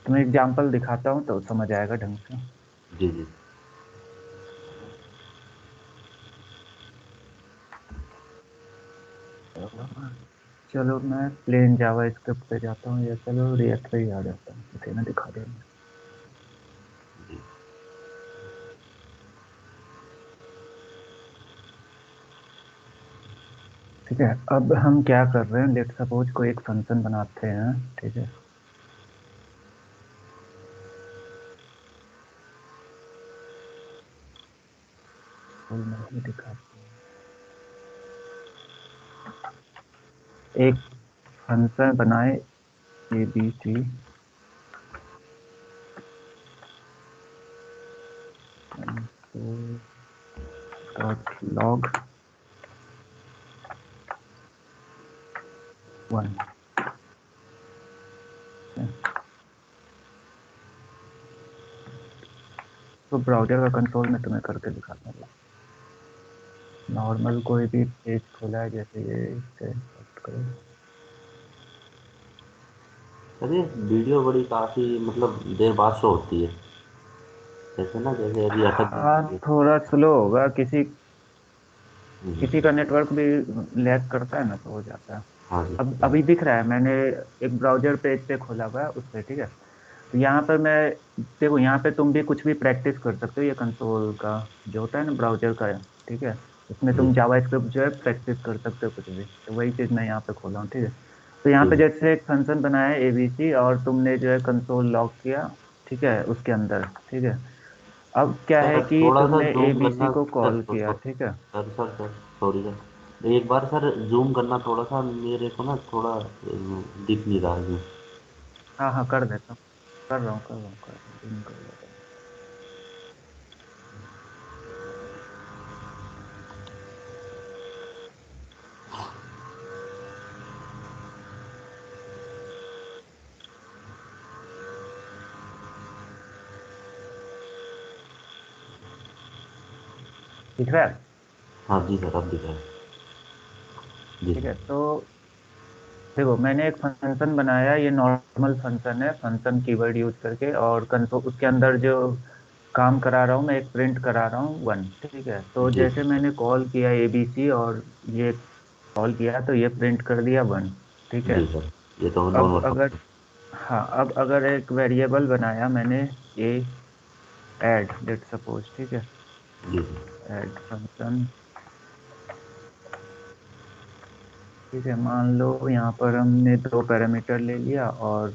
तुम्हें एग्जांपल दिखाता हूँ तो समझ आएगा ढंग से। जी जी। चलो मैं प्लेन जावा स्क्रिप्ट पे जाता हूँ, या चलो रिएक्ट पे ही आ जाता हूँ, उसे ना दिखा देंगे। जी ठीक है, अब हम क्या कर रहे हैं, लेट सपोज कोई एक फंक्शन बनाते हैं। ठीक है, फुल में ही दिखाते हैं। एक फंक्शन बनाए, ABC डॉट लॉग 1। तो ब्राउजर का कंट्रोल में तुम्हें करके दिखाता हूँ। नॉर्मल कोई भी पेज खोला है, जैसे ये, इसे सेलेक्ट करो। अरे वीडियो बड़ी काफ़ी मतलब देर बाद शो होती है, जैसे ना जैसे अभी अटक हाँ, जाती है। थोड़ा स्लो होगा, किसी हम्म, किसी का नेटवर्क भी लैग करता है ना, तो हो जाता है। हाँ जी। अब अभी दिख रहा है, मैंने एक ब्राउजर पेज पे खोला हुआ है उस पे। ठीक है, तो यहाँ पर मैं, देखो यहाँ पे तुम भी कुछ भी प्रैक्टिस कर सकते हो, ये कंसोल का जो होता है ना ब्राउजर का। ठीक है, उसमें जी तुम जावास्क्रिप्ट जो है प्रैक्टिस कर सकते हो कुछ भी, तो वही चीज़ मैं यहाँ पे खोला हूँ। ठीक है, तो यहाँ जी पे जी। जैसे एक फंक्शन बनाया है ABC, और तुमने जो है कंसोल लॉग किया। ठीक है, उसके अंदर। ठीक है, अब क्या है सर कि थोड़ा सा तुमने जूम ABC करना। को सर कॉल किया। ठीक है, सर सॉरी सर, एक बार सर जूम करना थोड़ा सा, मेरे को ना थोड़ा दिख नहीं रहा जूम। हाँ हाँ, कर देता हूँ, कर रहा हूँ कर रहा हूँ कर रहा हूँ, जूम कर लेता हूँ। दिख रहा है? हाँ जी सर, अब दिख रहा है। जी ठीक है, सर। तो देखो मैंने एक फंक्शन बनाया, ये नॉर्मल फंक्शन है, फंक्शन कीवर्ड यूज करके, और कंसोल उसके अंदर जो काम करा रहा हूँ मैं, एक प्रिंट करा रहा हूँ 1। ठीक है, तो जी जैसे मैंने कॉल किया ABC, और ये कॉल किया तो ये प्रिंट कर दिया 1। ठीक है, जी सर, ये तो अब नॉर्मल अगर, फंक्शन। हाँ अब अगर एक वेरिएबल बनाया मैंने, ए ऐड लेट सपोज। ठीक है, जी जी ऐड फंक्शन। ठीक है, मान लो यहाँ पर हमने दो पैरामीटर ले लिया, और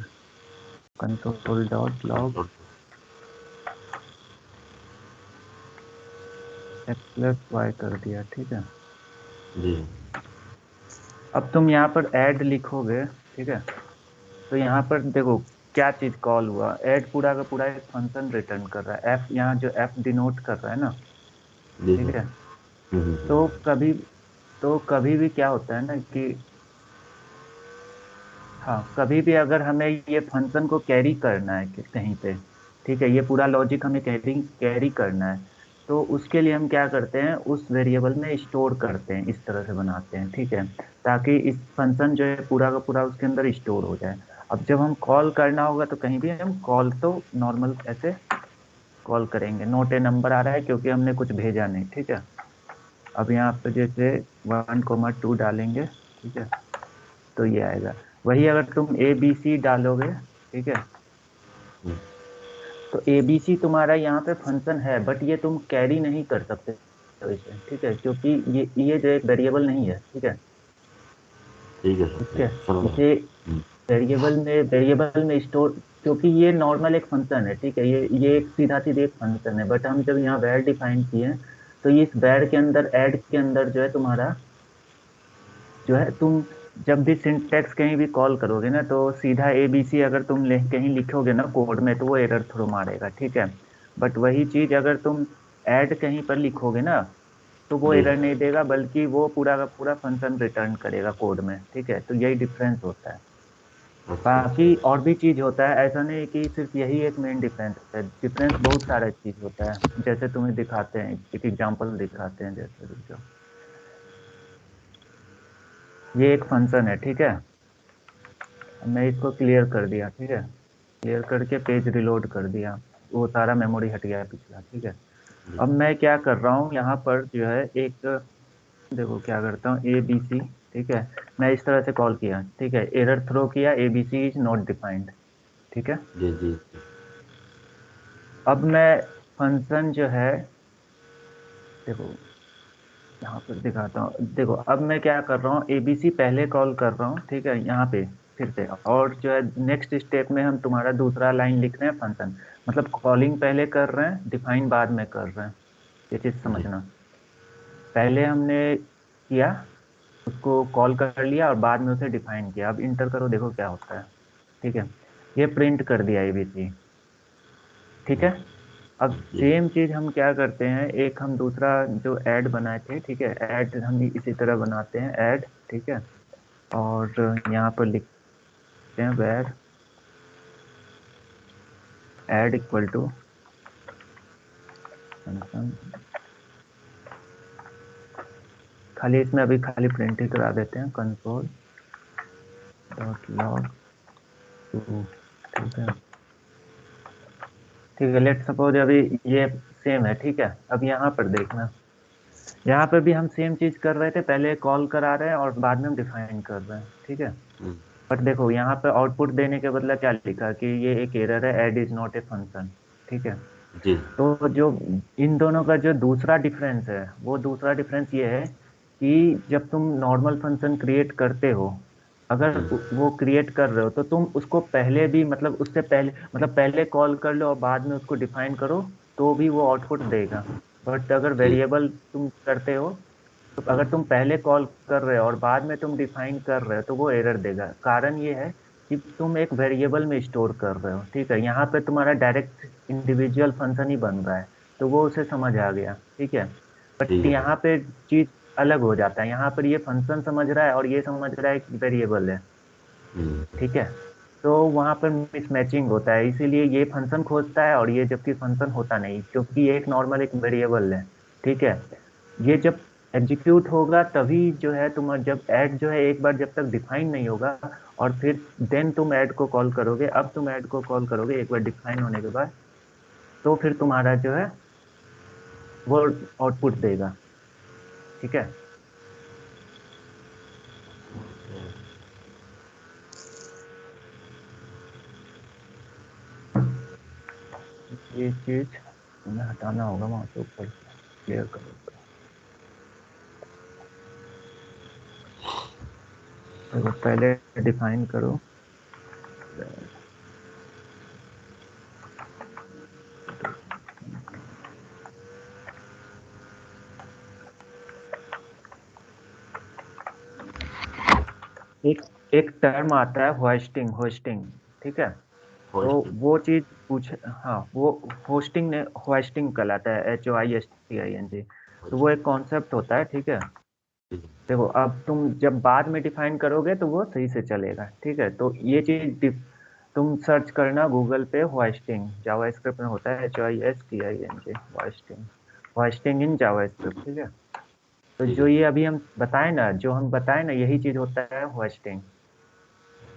कंसोल डॉट लॉग x+y कर दिया। ठीक है, जी अब तुम यहाँ पर ऐड लिखोगे। ठीक है, तो यहाँ पर देखो क्या चीज कॉल हुआ, ऐड पूरा का पूरा एक फंक्शन रिटर्न कर रहा है, एफ यहाँ जो एफ डिनोट कर रहा है ना। जी ठीक सर। है, तो कभी तो कभी भी क्या होता है ना कि, हाँ कभी भी अगर हमें ये फंक्शन को कैरी करना है कहीं पे, ठीक है, ये पूरा लॉजिक हमें कैरी कैरी करना है, तो उसके लिए हम क्या करते हैं, उस वेरिएबल में स्टोर करते हैं, इस तरह से बनाते हैं। ठीक है, ताकि इस फंक्शन जो है पूरा का पूरा उसके अंदर स्टोर हो जाए। अब जब हम कॉल करना होगा तो कहीं भी हम कॉल तो नॉर्मल ऐसे कॉल करेंगे, नोट ए नंबर आ रहा है क्योंकि हमने कुछ भेजा नहीं। ठीक है, अब यहाँ पे जैसे 1,2 डालेंगे। ठीक है, तो ये आएगा। वही अगर तुम ABC डालोगे, ठीक है, तो ABC तुम्हारा यहाँ पे फंक्शन है, बट ये तुम कैरी नहीं कर सकते हो इसे। ठीक है, क्योंकि ये जो एक वेरिएबल नहीं है। ठीक है, ठीक है सर, ठीक ठीक है, है, समझ गया। इसे वेरिएबल में स्टोर, क्योंकि ये नॉर्मल एक फंक्शन है। ठीक है, ये एक सीधा सीधा एक फंक्शन है, बट हम जब यहाँ वैर डिफाइन किए हैं, तो ये इस वैर के अंदर, ऐड के अंदर जो है तुम्हारा, जो है तुम जब भी सिंटैक्स कहीं भी कॉल करोगे ना, तो सीधा ABC अगर तुम कहीं लिखोगे ना कोड में, तो वो एरर थ्रो मारेगा। ठीक है, बट वही चीज अगर तुम ऐड कहीं पर लिखोगे ना, तो वो जी एरर सर। नहीं देगा, बल्कि वो पूरा का पूरा फंक्शन रिटर्न करेगा कोड में। ठीक है, तो यही डिफरेंस होता है। अच्छा अच्छा। बाकी और भी चीज होता है, ऐसा नहीं कि सिर्फ यही एक मेन डिफरेंस है, डिफरेंस बहुत सारा चीज होता है, जैसे तुम्हें दिखाते हैं, एक एग्जांपल दिखाते हैं, जैसे रुक जाओ। ये एक फंक्शन है। ठीक है, मैं इसको क्लियर कर दिया। ठीक है, क्लियर करके पेज रिलोड कर दिया, वो सारा मेमोरी हट गया पिछला। ठीक है, जी अब मैं क्या कर रहा हूँ यहाँ पर जो है एक, देखो क्या करता हूँ, ए बी सी। ठीक है, मैं इस तरह से कॉल किया, ठीक है, एरर थ्रो किया, A B C is not defined. ठीक है, जी जी अब मैं फंक्शन जो है, देखो यहाँ पर दिखाता हूँ, देखो अब मैं क्या कर रहा हूँ, एबीसी पहले कॉल कर रहा हूँ, ठीक है, यहाँ पे फिर से, और जो है नेक्स्ट स्टेप में हम तुम्हारा दूसरा लाइन लिख रहे हैं फंक्शन, मतलब कॉलिंग पहले कर रहे हैं, डिफाइन बाद में कर रहे हैं। ये चीज जी समझना, पहले हमने किया, उसको कॉल कर लिया और बाद में उसे डिफाइन किया। अब इंटर करो, देखो क्या होता है। ठीक है, ये प्रिंट कर दिया एबीसी। ठीक है, अब जी सेम चीज हम क्या करते हैं, एक हम दूसरा जो ऐड बनाए थे, ठीक है, ऐड हम भी इसी तरह बनाते हैं, ऐड। ठीक है, और यहाँ पर लिखते हैं var add equal to function, खाली इसमें अभी खाली प्रिंट ही करा देते हैं, कंसोल डॉट लॉग टू। ठीक है, ठीक है, लेट सपोज अभी ये सेम है। ठीक है, अब यहाँ पर देखना, यहाँ पर भी हम सेम चीज कर रहे थे, पहले कॉल करा रहे हैं और बाद में हम डिफाइन कर रहे हैं। ठीक है, हम्म, बट देखो यहाँ पे आउटपुट देने के बदला क्या लिखा कि ये एक एरर है, add is not a function. ठीक है, जी तो जो इन दोनों का जो दूसरा डिफरेंस है, वो दूसरा डिफरेंस ये है कि जब तुम नॉर्मल फंक्शन क्रिएट करते हो, अगर हम्म, वो क्रिएट कर रहे हो तो तुम उसको पहले भी, मतलब उससे पहले, मतलब पहले कॉल कर लो और बाद में उसको डिफाइन करो, तो भी वो आउटपुट देगा। बट अगर जी वेरिएबल तुम करते हो, तो अगर तुम पहले कॉल कर रहे हो और बाद में तुम डिफाइन कर रहे हो, तो वो एरर देगा। कारण ये है कि तुम एक वेरिएबल में स्टोर कर रहे हो। ठीक है, यहाँ पे तुम्हारा डायरेक्ट इंडिविजुअल फंक्शन ही बन रहा है, तो वो उसे समझ आ गया। ठीक है, बट ठीक है सर। यहाँ पे चीज अलग हो जाता है, यहाँ पर ये फंक्शन समझ रहा है और ये समझ रहा है कि वेरिएबल है। हम्म, ठीक है, तो वहां पर मिसमैचिंग होता है, इसीलिए ये फंक्शन खोजता है और ये जबकि फंक्शन होता नहीं, क्योंकि ये एक नॉर्मल एक वेरिएबल है। ठीक है, ये जब एग्जीक्यूट होगा तभी जो है, तुम जब ऐड जो है एक बार जब तक डिफाइन नहीं होगा, और फिर देन तुम ऐड को कॉल करोगे, अब तुम ऐड को कॉल करोगे एक बार डिफाइन होने के बाद, तो फिर तुम्हारा जो है वो आउटपुट देगा। ठीक है, ये चीज तुम्हें हटाना होगा वहां से ऊपर से, क्लियर करो तो। देखो पहले डिफाइन करो, एक एक टर्म आता है होस्टिंग, होस्टिंग। ठीक है, तो होस्टिंग। वो चीज पूछ, हाँ वो होस्टिंग ने होस्टिंग कहलाता है, HOISTING। तो वो एक कॉन्सेप्ट होता है। ठीक है, ठीक है देखो अब तुम जब बाद में डिफाइन करोगे तो वो सही से चलेगा। ठीक है, तो ये चीज तुम सर्च करना गूगल पे, होस्टिंग जावास्क्रिप्ट में होता है, HOISTING, hosting, hosting in JavaScript. ठीक है, तो ठीक जो है ये अभी हम बताए ना, जो हम बताए ना, यही चीज होता है होस्टिंग।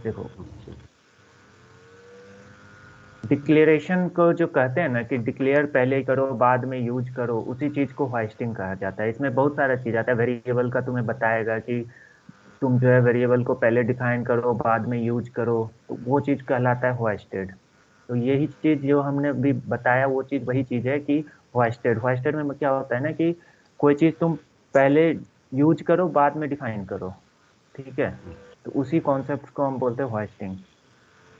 देखो अच्छा, डिक्लेरेशन को जो कहते हैं ना, कि डिक्लेयर पहले करो बाद में यूज करो, उसी चीज को होस्टिंग कहा जाता है। इसमें बहुत सारा चीज आता है, वेरिएबल का तुम्हें बताएगा कि तुम जो है वेरिएबल को पहले डिफाइन करो बाद में यूज करो, तो वो चीज कहलाता है होस्टेड। तो यही चीज जो हमने भी बताया, वो चीज वही चीज है कि होस्टेड, होस्टेड में क्या होता है ना, कि कोई चीज तुम पहले यूज करो बाद में डिफाइन करो। ठीक है, तो उसी कॉन्सेप्ट को हम बोलते हैं होस्टिंग।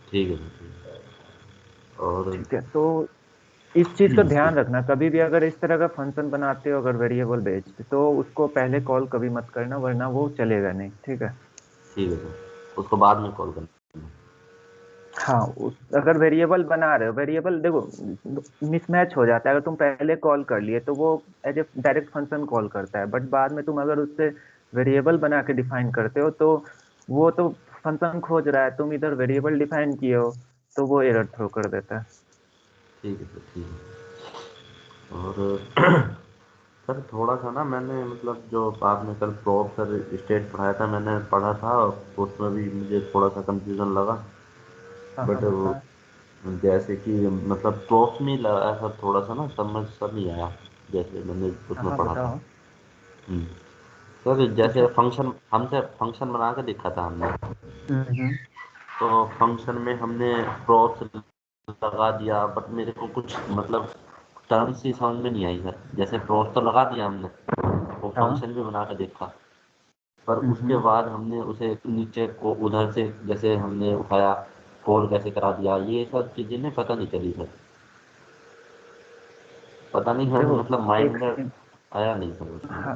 ठीक है सर, ठीक है। और ठीक है, तो इस चीज का ध्यान रखना, कभी भी अगर इस तरह का फंक्शन बनाते हो अगर वेरिएबल बेस्ड, तो उसको पहले कॉल कभी मत करना, वरना वो चलेगा नहीं। ठीक है, ठीक है सर, उसको बाद में कॉल करना। हाँ अगर वेरिएबल बना रहे हो, वेरिएबल देखो मिसमैच हो जाता है, अगर तुम पहले कॉल कर लिए तो वो as a direct function call करता है, बट बाद में तुम अगर उससे वेरिएबल बना के डिफाइन करते हो, तो वो तो फंक्शन खोज रहा है, तुम इधर वेरिएबल डिफाइन किए हो, तो वो एरर थ्रो कर देता है। ठीक है सर, ठीक है। और सर थोड़ा सा ना, मैंने मतलब जो आपने कल प्रोप सर स्टेट पढ़ाया था, मैंने पढ़ा था, उसमें भी मुझे थोड़ा सा कंफ्यूजन लगा। हाँ हाँ बट बता। जैसे कि मतलब प्रॉप्स में लगा सर, थोड़ा सा ना समझ सब नहीं आया जैसे मैंने उसमें हाँ पढ़ा था। बताओ। हम्म। सर जैसे पूछो। फंक्शन हमसे फंक्शन बना के देखा था हमने, हम्म। तो फंक्शन में हमने प्रॉप्स लगा दिया, बट मेरे को कुछ मतलब टर्म्स ही समझ में नहीं आई सर। जैसे प्रॉप्स तो लगा दिया हमने, वो हाँ। फंक्शन भी बना के देखा, पर उसके हम्म। बाद हमने उसे नीचे को उधर से जैसे हमने उठाया, कॉल कैसे करा दिया, ये सब चीजें ने पता नहीं चली सर। पता नहीं है, देखो मतलब माइंड एक में आया नहीं सर उसमें। हाँ,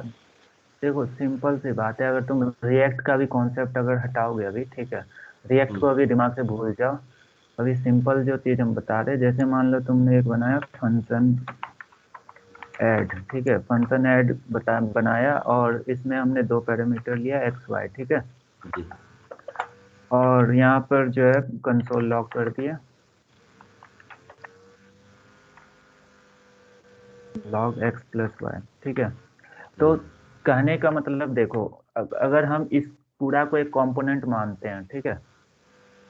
देखो सिंपल सी बात है, अगर तुम रिएक्ट का भी कॉन्सेप्ट अगर हटाओगे अभी, ठीक है, रिएक्ट हम्म, को अभी दिमाग से भूल जाओ। अभी सिंपल जो चीज हम बता रहे, जैसे मान लो तुमने एक बनाया फंक्शन ऐड, ठीक है, फंक्शन ऐड बनाया, और इसमें हमने दो पैरामीटर लिया एक्स वाई, ठीक है, जी और यहाँ पर जो है कंसोल लॉग कर दिया, लॉग एक्स प्लस वाई, ठीक है। तो जी कहने का मतलब देखो, अगर हम इस पूरा को एक कंपोनेंट मानते हैं, ठीक है,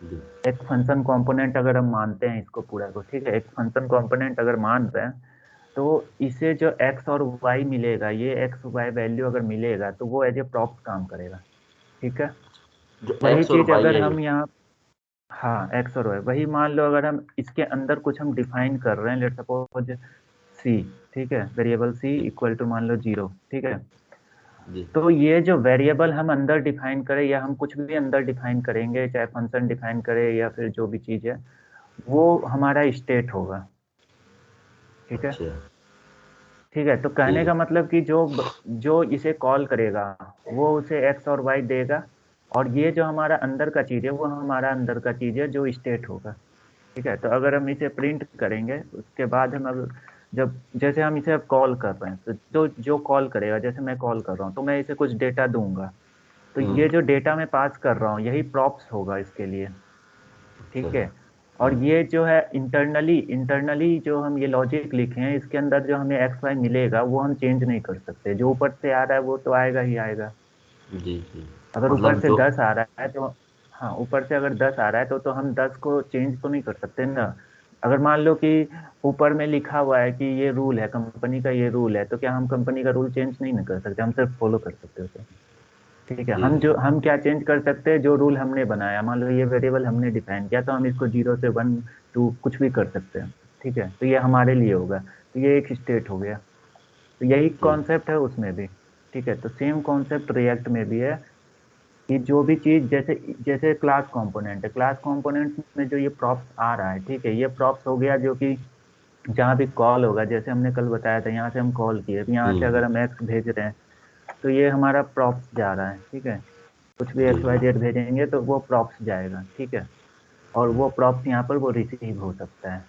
जी एक फंक्शन कंपोनेंट अगर हम मानते हैं इसको पूरा को, ठीक है, एक फंक्शन कंपोनेंट अगर मान रहे हैं, तो इसे जो एक्स और वाई मिलेगा, ये एक्स वाई वैल्यू अगर मिलेगा तो वो एज ए प्रॉप्स काम करेगा, ठीक है। जो वही एक्स और चीज वाई अगर है ये। हम यहाँ, हाँ एक्स और वाई, वही मान लो अगर हम इसके अंदर कुछ हम डिफाइन कर रहे हैं, लेट सपोज सी, ठीक है, वेरिएबल सी जी इक्वल टू मान लो जीरो, ठीक है। जी तो ये जो वेरिएबल हम अंदर डिफाइन करें, या हम कुछ भी अंदर डिफाइन करेंगे, चाहे फंक्शन डिफाइन करें या फिर जो भी चीज है, वो हमारा स्टेट होगा, ठीक है। अच्छा। ठीक है, तो ठीक कहने है। का मतलब कि जो इसे कॉल करेगा, वो उसे एक्स और वाई देगा, और ये जो हमारा अंदर का चीज है, वो हमारा अंदर का चीज है जो स्टेट होगा, ठीक है। तो अगर हम इसे प्रिंट करेंगे, उसके बाद हम अब जब जैसे हम इसे अब कॉल कर रहे हैं, तो जो कॉल करेगा, जैसे मैं कॉल कर रहा हूँ तो मैं इसे कुछ डेटा दूंगा, तो हम्म। ये जो डेटा मैं पास कर रहा हूँ यही प्रॉप्स होगा इसके लिए, अच्छा। ठीक है। और ये जो है इंटरनली इंटरनली जो हम ये लॉजिक लिखे हैं, इसके अंदर जो हमें एक्स वाई मिलेगा वो हम चेंज नहीं कर सकते, जो ऊपर से आ रहा है वो तो आएगा ही आएगा। जी जी। अगर ऊपर मतलब से जो 10 आ रहा है तो, हाँ ऊपर से अगर 10 आ रहा है तो हम 10 को चेंज तो नहीं कर सकते ना। अगर मान लो कि ऊपर में लिखा हुआ है कि ये रूल है कंपनी का, ये रूल है, तो क्या हम कंपनी का रूल चेंज नहीं ना कर सकते, हम सिर्फ फॉलो कर सकते हो। ठीक है, ठीक है। हम क्या चेंज कर सकते हैं, जो रूल हमने बनाया, मान लो ये वेरिएबल हमने डिफाइन किया, तो हम इसको जीरो से वन टू कुछ भी कर सकते हैं, ठीक है, तो ये हमारे लिए होगा, तो ये एक स्टेट हो गया। तो यही ठीक। कॉन्सेप्ट है उसमें भी, ठीक है। तो सेम कॉन्सेप्ट रिएक्ट में भी है, कि जो भी चीज जैसे जैसे क्लास कंपोनेंट है, क्लास कंपोनेंट में जो ये प्रॉप्स आ रहा है, ठीक है, ये प्रॉप्स हो गया जो कि जहाँ भी कॉल होगा, जैसे हमने कल बताया था, यहाँ से हम कॉल किए, तो यहाँ से हम्म। अगर हम एक्स भेज रहे हैं, तो ये हमारा प्रॉप्स जा रहा है, ठीक है। कुछ भी जी एक्स वाई जी। जेड भेजेंगे तो वो प्रॉप्स जाएगा, ठीक है। और वो प्रॉप्स यहाँ पर वो रिसीव हो सकता है।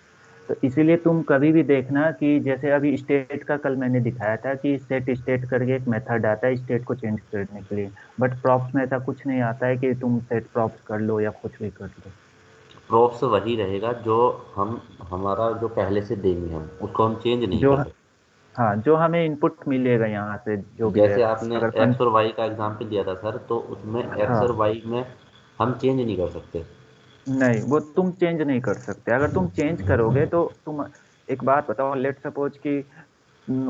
तो इसीलिए तुम कभी भी देखना कि जैसे अभी स्टेट का कल मैंने दिखाया था कि सेट स्टेट करके एक मेथड आता है स्टेट को चेंज करने के लिए, बट प्रॉप्स में ऐसा कुछ नहीं आता है कि तुम सेट प्रॉप्स कर लो या कुछ भी कर लो। प्रॉप्स वही रहेगा जो हम हमारा जो पहले से देंगे, हम उसको हम चेंज नहीं जो कर सकते। हाँ, जो हमें इनपुट मिलेगा यहाँ से जो भी है, जैसे आपने अगर एक्स और वाई का एग्जाम्पल दिया था सर, तो उसमें एक्स और हाँ, वाई में हम चेंज नहीं कर सकते। नहीं वो तुम चेंज नहीं कर सकते, अगर तुम चेंज करोगे तो तुम, एक बात बताओ, लेट सपोज कि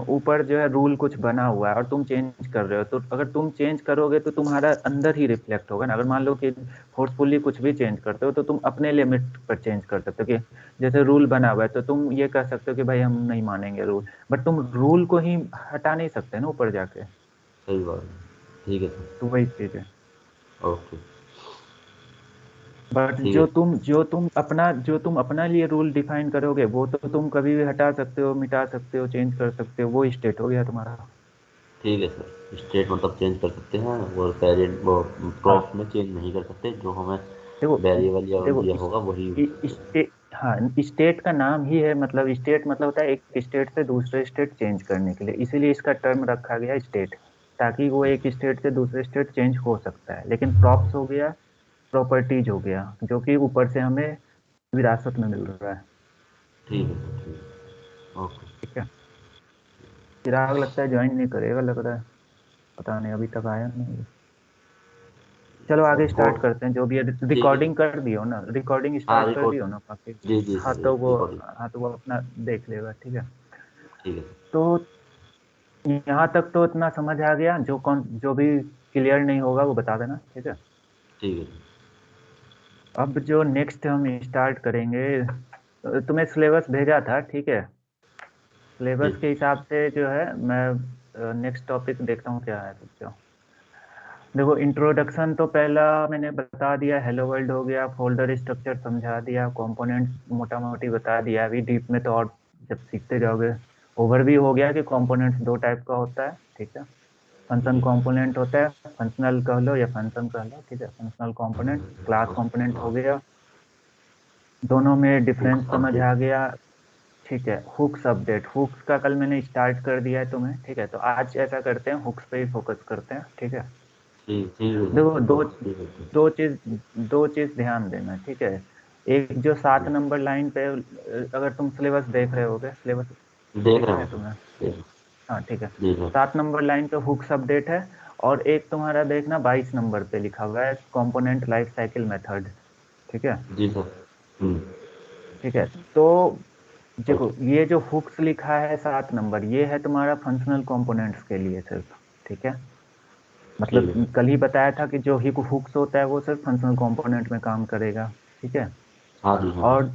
ऊपर जो है रूल कुछ बना हुआ है और तुम चेंज कर रहे हो, तो अगर तुम चेंज करोगे तो तुम्हारा अंदर ही रिफ्लेक्ट होगा ना। अगर मान लो कि फोर्सफुली कुछ भी चेंज करते हो, तो तुम अपने लिमिट पर चेंज कर सकते हो, कि जैसे रूल बना हुआ है तो तुम ये कह सकते हो कि भाई हम नहीं मानेंगे रूल, बट तुम रूल को ही हटा नहीं सकते ना ऊपर जाके। सही बात है। ठीक है सर। तो वही चीज है। ओके। बट ठीक है। जो तुम अपना लिए रूल डिफाइन करोगे, वो तो तुम कभी भी हटा सकते हो, मिटा सकते हो, चेंज कर सकते हो, वो स्टेट हो गया तुम्हारा। ठीक है सर, स्टेट मतलब चेंज कर सकते हैं, और पेरेंट वो हाँ प्रॉप्स में चेंज नहीं कर सकते, जो हमें देखो, वेरिएबल या देखो दिया होगा वही यूज करना है। स्टेट, हाँ स्टेट का नाम ही है, मतलब स्टेट मतलब होता है एक स्टेट से दूसरे स्टेट चेंज करने के लिए, इसीलिए इसका टर्म रखा गया स्टेट, ताकि वो एक स्टेट से दूसरे स्टेट चेंज हो सकता है। लेकिन प्रॉप्स हो गया, प्रॉपर्टीज हो गया, जो कि ऊपर से हमें विरासत में मिल रहा है। ठीक है सर, ठीक है। ओके। ठीक है। चिराग लगता है ज्वाइन नहीं करेगा लग रहा है, पता नहीं अभी तक आया नहीं। चलो आगे स्टार्ट कोड। करते हैं, जो भी है। ठीक है। रिकॉर्डिंग कर दियो ना, रिकॉर्डिंग हाँ स्टार्ट कर रिकॉर्ड। दियो ना काफी। जी जी हाँ सर, तो वो रिकॉर्डिंग। हाँ तो वो अपना देख लेगा, ठीक है। ठीक है। तो यहाँ तक तो इतना समझ आ गया, जो भी क्लियर नहीं होगा वो बता देना, ठीक है। ठीक है। अब जो नेक्स्ट हम स्टार्ट करेंगे, तुम्हें सिलेबस भेजा था, ठीक है। जी। सिलेबस के हिसाब से जो है मैं नेक्स्ट टॉपिक देखता हूँ क्या है तो। देखो, इंट्रोडक्शन तो पहला मैंने बता दिया, हेलो वर्ल्ड हो गया, फोल्डर स्ट्रक्चर समझा दिया, कंपोनेंट्स मोटा मोटी बता दिया। अभी डीप में तो और जब सीखते जाओगे। ओवरव्यू हो गया कि कंपोनेंट्स दो टाइप का होता है, ठीक है। फंक्शन जी। कंपोनेंट होता है, फंक्शनल कह लो या फंक्शन कह लो, ठीक है। फंक्शनल कंपोनेंट, क्लास कंपोनेंट हो गया। दोनों में डिफरेंस हुक्स समझ आ अपडेट। गया, ठीक है। हुक्स अपडेट, हुक्स का कल मैंने स्टार्ट कर दिया है तुम्हें, ठीक है। तो आज ऐसा करते हैं, हुक्स पे ही फोकस करते हैं, ठीक है। ठीक ठीक है देखो, सर, ओके ठीक है सर। दो चीज दो चीज ध्यान देना, ठीक है। एक जो सात जी। नंबर लाइन पे, अगर तुम सिलेबस देख रहे होगे, सिलेबस देख दिख रहे रहा हैं है तुम्हें? सर, देख। हाँ, ठीक है। जी सर। 7 नंबर लाइन पे हुक्स अपडेट है। और एक तुम्हारा देखना 22 नंबर पे लिखा हुआ है कंपोनेंट लाइफ साइकिल मेथड, ठीक है। जी सर। ठीक है। तो देखो, ये जो हुक्स लिखा है 7 नंबर, ये है तुम्हारा फंक्शनल कंपोनेंट्स के लिए सिर्फ, ठीक है। ठीक मतलब है। कल ही बताया था कि जो ही हुक्स होता है वो सिर्फ फंक्शनल कंपोनेंट में काम करेगा, ठीक है। हाँ जी, हाँ जी। और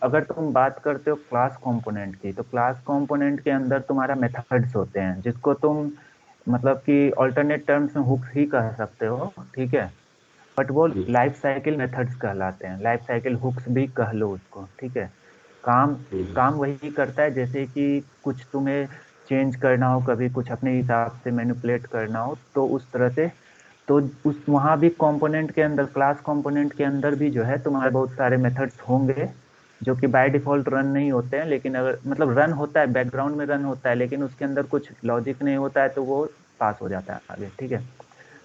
अगर तुम बात करते हो क्लास कंपोनेंट की, तो क्लास कंपोनेंट के अंदर तुम्हारा मेथड्स होते हैं, जिसको तुम मतलब कि ऑल्टरनेट टर्म्स में हुक्स ही कह सकते हो, ठीक है। बट वो जी। लाइफ साइकिल मेथड्स कहलाते हैं, लाइफ साइकिल हुक्स भी कह लो उसको, ठीक है। काम ठीक है। काम वही करता है, जैसे कि कुछ तुम्हें चेंज करना हो, कभी कुछ अपने हिसाब से मैनिपुलेट करना हो, तो उस तरह से। तो उस वहाँ भी कंपोनेंट के अंदर, क्लास कंपोनेंट के अंदर भी जो है तुम्हारे बहुत सारे मेथड्स होंगे, जो कि बाय डिफॉल्ट रन नहीं होते हैं। लेकिन अगर मतलब रन होता है, बैकग्राउंड में रन होता है, लेकिन उसके अंदर कुछ लॉजिक नहीं होता है, तो वो पास हो जाता है आगे, ठीक है।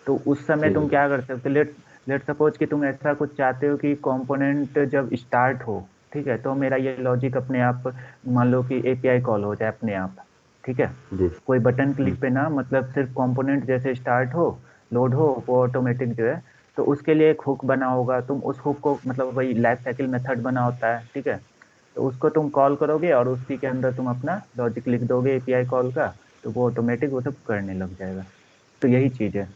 तो उस समय ठीक है तुम सर। क्या कर सकते हो, लेट लेट सपोज कि तुम ऐसा कुछ चाहते हो कि कंपोनेंट जब स्टार्ट हो, ठीक है, तो मेरा ये लॉजिक अपने आप, मान लो कि एपीआई कॉल हो जाए अपने आप, ठीक है। जी। कोई बटन क्लिक पे ना, मतलब सिर्फ कंपोनेंट जैसे स्टार्ट हो, लोड हो, वो ऑटोमेटिक जो है, तो उसके लिए एक हुक बना होगा। तुम उस हुक को, मतलब वही लाइफ साइकिल मेथड बना होता है, ठीक है। तो उसको तुम कॉल करोगे और उसी के अंदर तुम अपना लॉजिक लिख दोगे एपीआई कॉल का, तो वो ऑटोमेटिक वो सब करने लग जाएगा। तो यही चीज है,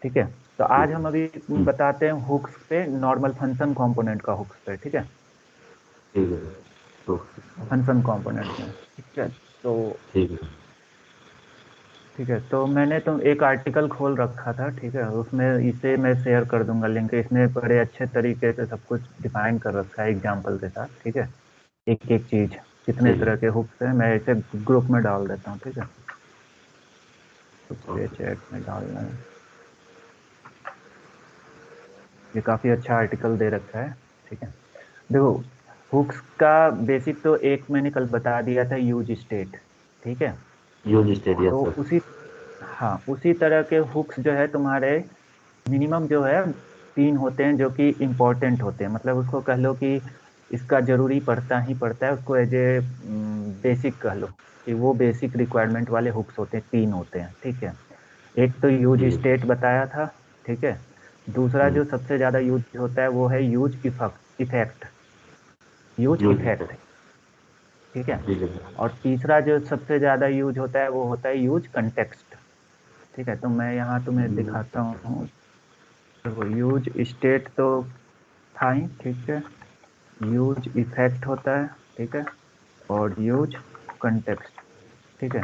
ठीक है। तो ठीक आज हम है। अभी बताते हैं हुक्स पे, नॉर्मल फंक्शन कंपोनेंट का हुक्स पे, ठीक है। ठीक है सर। तो फंक्शन कंपोनेंट में, ठीक है। तो ठीक है। ठीक है, तो मैंने तो एक आर्टिकल खोल रखा था, ठीक है। उसमें इसे मैं शेयर कर दूंगा लिंक, इसमें बड़े अच्छे तरीके से सब कुछ डिफाइन कर रखा है एग्जाम्पल के साथ, ठीक है। एक एक चीज, कितने ठीक तरह है। के हुक्स है, मैं इसे ग्रुप में डाल देता हूँ, ठीक है। ग्रुप पे ओके। चैट में डालना है। ये काफी अच्छा आर्टिकल दे रखा है, ठीक है। देखो, हुक्स का बेसिक तो एक मैंने कल बता दिया था, यूज स्टेट, ठीक है। यूज स्टेट, यस तो सर। उसी हाँ, उसी तरह के हुक्स जो है तुम्हारे, मिनिमम जो है 3 होते हैं, जो कि इम्पोर्टेंट होते हैं। मतलब उसको कह लो कि इसका जरूरी पड़ता ही पड़ता है, उसको एज ए बेसिक कह लो, कि वो बेसिक रिक्वायरमेंट वाले हुक्स होते हैं, 3 होते हैं, ठीक है। एक तो यूज ठीक है। स्टेट बताया था, ठीक है। दूसरा जो सबसे ज्यादा यूज होता है वो है use effect, use use effect, state. ठीक है। ठीक है सर। और तीसरा जो सबसे ज्यादा यूज होता है वो होता है यूज कंटेक्स्ट, ठीक है। तो मैं यहाँ तुम्हें यूज दिखाता हूँ। देखो, यूज स्टेट तो था ही, ठीक है। यूज इफेक्ट होता है, ठीक है। और यूज कंटेक्स्ट, ठीक है।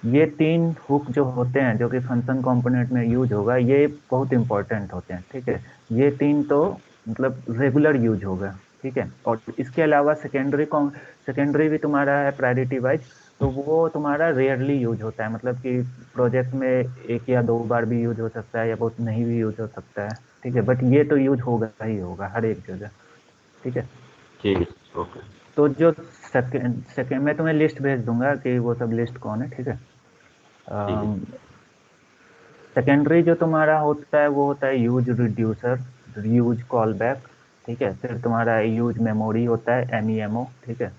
ये 3 हुक जो होते हैं, जो कि फंक्शन कंपोनेंट में यूज होगा, ये बहुत इंपॉर्टेंट होते हैं, ठीक है। ये 3 तो मतलब रेगुलर यूज होगा, ठीक है। और इसके अलावा सेकेंडरी भी तुम्हारा है प्रायोरिटी वाइज, तो वो तुम्हारा रेयरली यूज होता है, मतलब कि प्रोजेक्ट में 1 या 2 बार भी यूज हो सकता है, या बहुत नहीं भी यूज हो सकता है, ठीक है। बट ये तो यूज होगा ही होगा हर एक जगह, ठीक है। ठीक है। ओके। तो जो सेकेंड सेकेंड मैं तुम्हें लिस्ट भेज दूंगा कि वो सब लिस्ट कौन है, ठीक है। ठीक है। सेकेंडरी जो तुम्हारा होता है वो होता है use reducer, use call back, ठीक है। फिर तुम्हारा यूज मेमोरी होता है, एमईएमओ, ठीक है।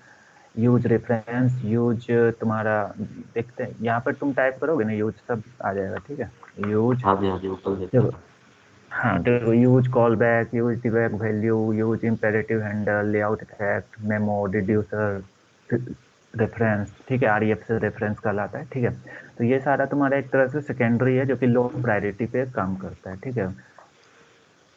यूज रेफरेंस, यूज तुम्हारा, देखते हैं यहाँ पर तुम टाइप करोगे ना, यूज सब आ जाएगा, ठीक है। यूज, हाँ जी, हाँ जी, ऊपर देखा देखो, था। हाँ देखो, use callback, use debug value, use imperative handle, layout effect, memo, reducer, reference, ठीक है, आरईएफ से रेफरेंस कहलाता है, ठीक है। तो ये सारा तुम्हारा एक तरह से सेकेंडरी है जो कि लो प्रायोरिटी पे काम करता है, ठीक है।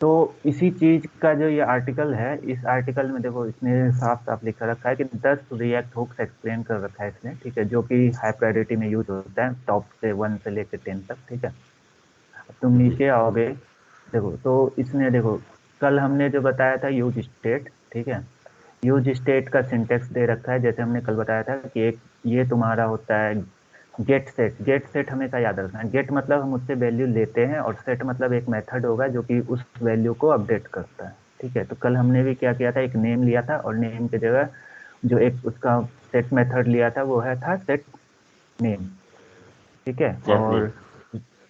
तो इसी चीज का जो ये आर्टिकल है, इस आर्टिकल में देखो इसने साफ साफ लिखा रखा है कि 10 रिएक्ट हुक्स एक्सप्लेन कर रखा है इसने, ठीक है, जो कि हाई प्रायोरिटी में यूज होता है, टॉप से 1 से लेकर 10 तक, ठीक है। अब तुम जी। नीचे आओगे, देखो तो इसने देखो, कल हमने जो बताया था यूज स्टेट, ठीक है, यूज स्टेट का सिंटेक्स दे रखा है, जैसे हमने कल बताया था कि एक ये तुम्हारा होता है गेट सेट। गेट सेट हमेशा याद रखना है, गेट मतलब हम उससे वैल्यू लेते हैं, और सेट मतलब एक मेथड होगा जो कि उस वैल्यू को अपडेट करता है, ठीक है। तो कल हमने भी क्या किया था, एक नेम लिया था, और नेम की जगह जो एक उसका सेट मेथड लिया था वो है था सेट नेम, ठीक है। Set name. और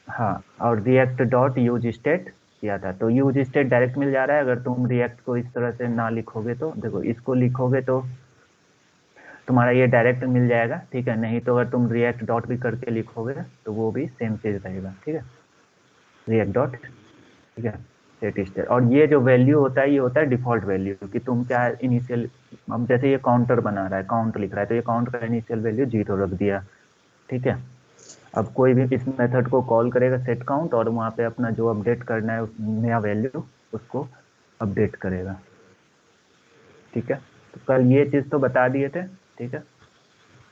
हाँ, और रिएक्ट डॉट यूज स्टेट किया था, तो यूज स्टेट डायरेक्ट मिल जा रहा है। अगर तुम रिएक्ट को इस तरह से ना लिखोगे तो देखो, इसको लिखोगे तो तुम्हारा ये डायरेक्ट मिल जाएगा, ठीक है। नहीं तो अगर तुम रिएक्ट डॉट भी करके लिखोगे तो वो भी सेम चीज रहेगा, ठीक है, रिएक्ट डॉट, ठीक है, सेट स्टेट। और ये जो वैल्यू होता है ये होता है डिफॉल्ट वैल्यू, कि तुम क्या इनिशियल, अब जैसे ये काउंटर बना रहा है, काउंट लिख रहा है, तो ये काउंट का इनिशियल वैल्यू 0 रख दिया, ठीक है। अब कोई भी इस मेथड को कॉल करेगा सेट काउंट, और वहां पे अपना जो अपडेट करना है उस नया वैल्यू उसको अपडेट करेगा, ठीक है। तो कल ये चीज तो बता दिए थे, ठीक है।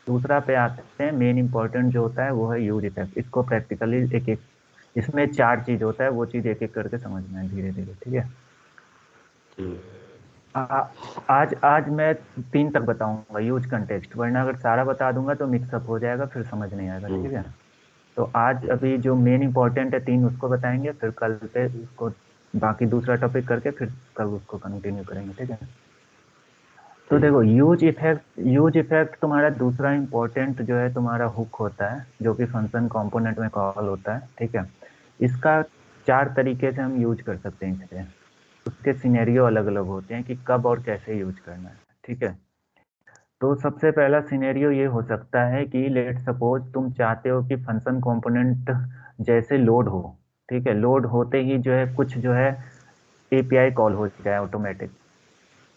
दूसरा पे आते हैं, मेन इंपॉर्टेंट जो होता है वो है यूज इफेक्ट। इसको प्रैक्टिकली एक एक, इसमें 4 चीज होता है, वो चीज एक एक करके समझना है धीरे धीरे, ठीक है। ठीक। आ- आज आज मैं 3 तक बताऊंगा यूज कंटेक्स्ट, वरना अगर सारा बता दूंगा तो मिक्सअप हो जाएगा, फिर समझ नहीं आएगा, ठीक है। हम्म। तो आज ठीक। अभी जो मेन इंपॉर्टेंट है 3 उसको बताएंगे, फिर कल पे उसको बाकी दूसरा टॉपिक करके फिर कल उसको कंटिन्यू करेंगे, ठीक है। तो ठीक। देखो, यूज इफेक्ट तुम्हारा दूसरा इंपॉर्टेंट जो है तुम्हारा हुक होता है, जो कि फंक्शन कंपोनेंट में कॉल होता है, ठीक है। इसका 4 तरीके से हम यूज कर सकते हैं इसे। उसके सिनेरियो अलग अलग होते हैं कि कब और कैसे यूज करना है, ठीक है। तो सबसे पहला सिनेरियो ये हो सकता है कि लेट सपोज तुम चाहते हो कि फंक्शन कंपोनेंट जैसे लोड हो, ठीक है, लोड होते ही जो है कुछ जो है एपीआई कॉल हो जाए ऑटोमेटिक,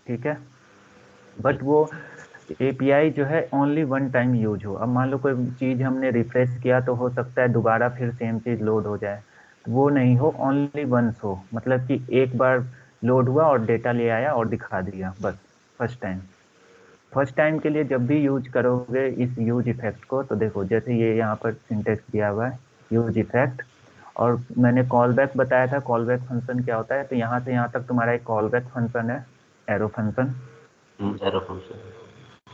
ठीक है। जी। बट वो एपीआई जो है ओनली वन टाइम यूज हो। अब मान लो कोई चीज हमने रिफ्रेश किया तो हो सकता है दोबारा फिर सेम चीज लोड हो जाए, तो वो नहीं हो, ओनली वंस हो, मतलब कि एक बार लोड हुआ और डेटा ले आया और दिखा दिया, बस फर्स्ट टाइम। फर्स्ट टाइम के लिए जब भी यूज करोगे इस यूज इफेक्ट को, तो देखो जैसे ये यहाँ पर सिंटेक्स दिया हुआ है, यूज इफेक्ट, और मैंने कॉल बैक बताया था, कॉल बैक फंक्शन क्या होता है, तो यहाँ से यहाँ तक तुम्हारा एक कॉल बैक फंक्शन है, एरो फंक्शन, एरो फंक्शन।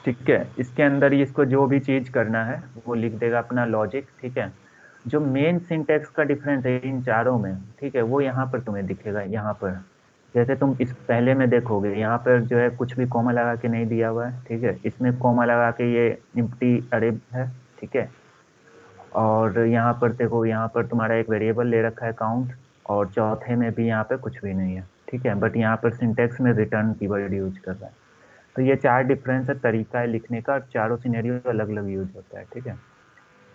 ठीक है। इसके अंदर ही इसको जो भी चीज करना है वो लिख देगा अपना लॉजिक, ठीक है। जो मेन सिंटेक्स का डिफरेंस है इन चारों में, ठीक है, वो यहाँ पर तुम्हें दिखेगा, यहाँ पर जैसे तुम इस पहले में देखोगे यहाँ पर जो है कुछ भी कॉमा लगा के नहीं दिया हुआ है, ठीक है, इसमें कॉमा लगा के ये एम्प्टी अरे है, ठीक है। और यहाँ पर देखो, यहाँ पर तुम्हारा एक वेरिएबल ले रखा है काउंट, और चौथे में भी यहाँ पे कुछ भी नहीं है, ठीक है, बट यहाँ पर सिंटेक्स में रिटर्न कीवर्ड यूज कर रहा है। तो ये 4 डिफरेंस है, तरीका है लिखने का, और चारों सिनेरियो अलग अलग यूज होता है, ठीक है।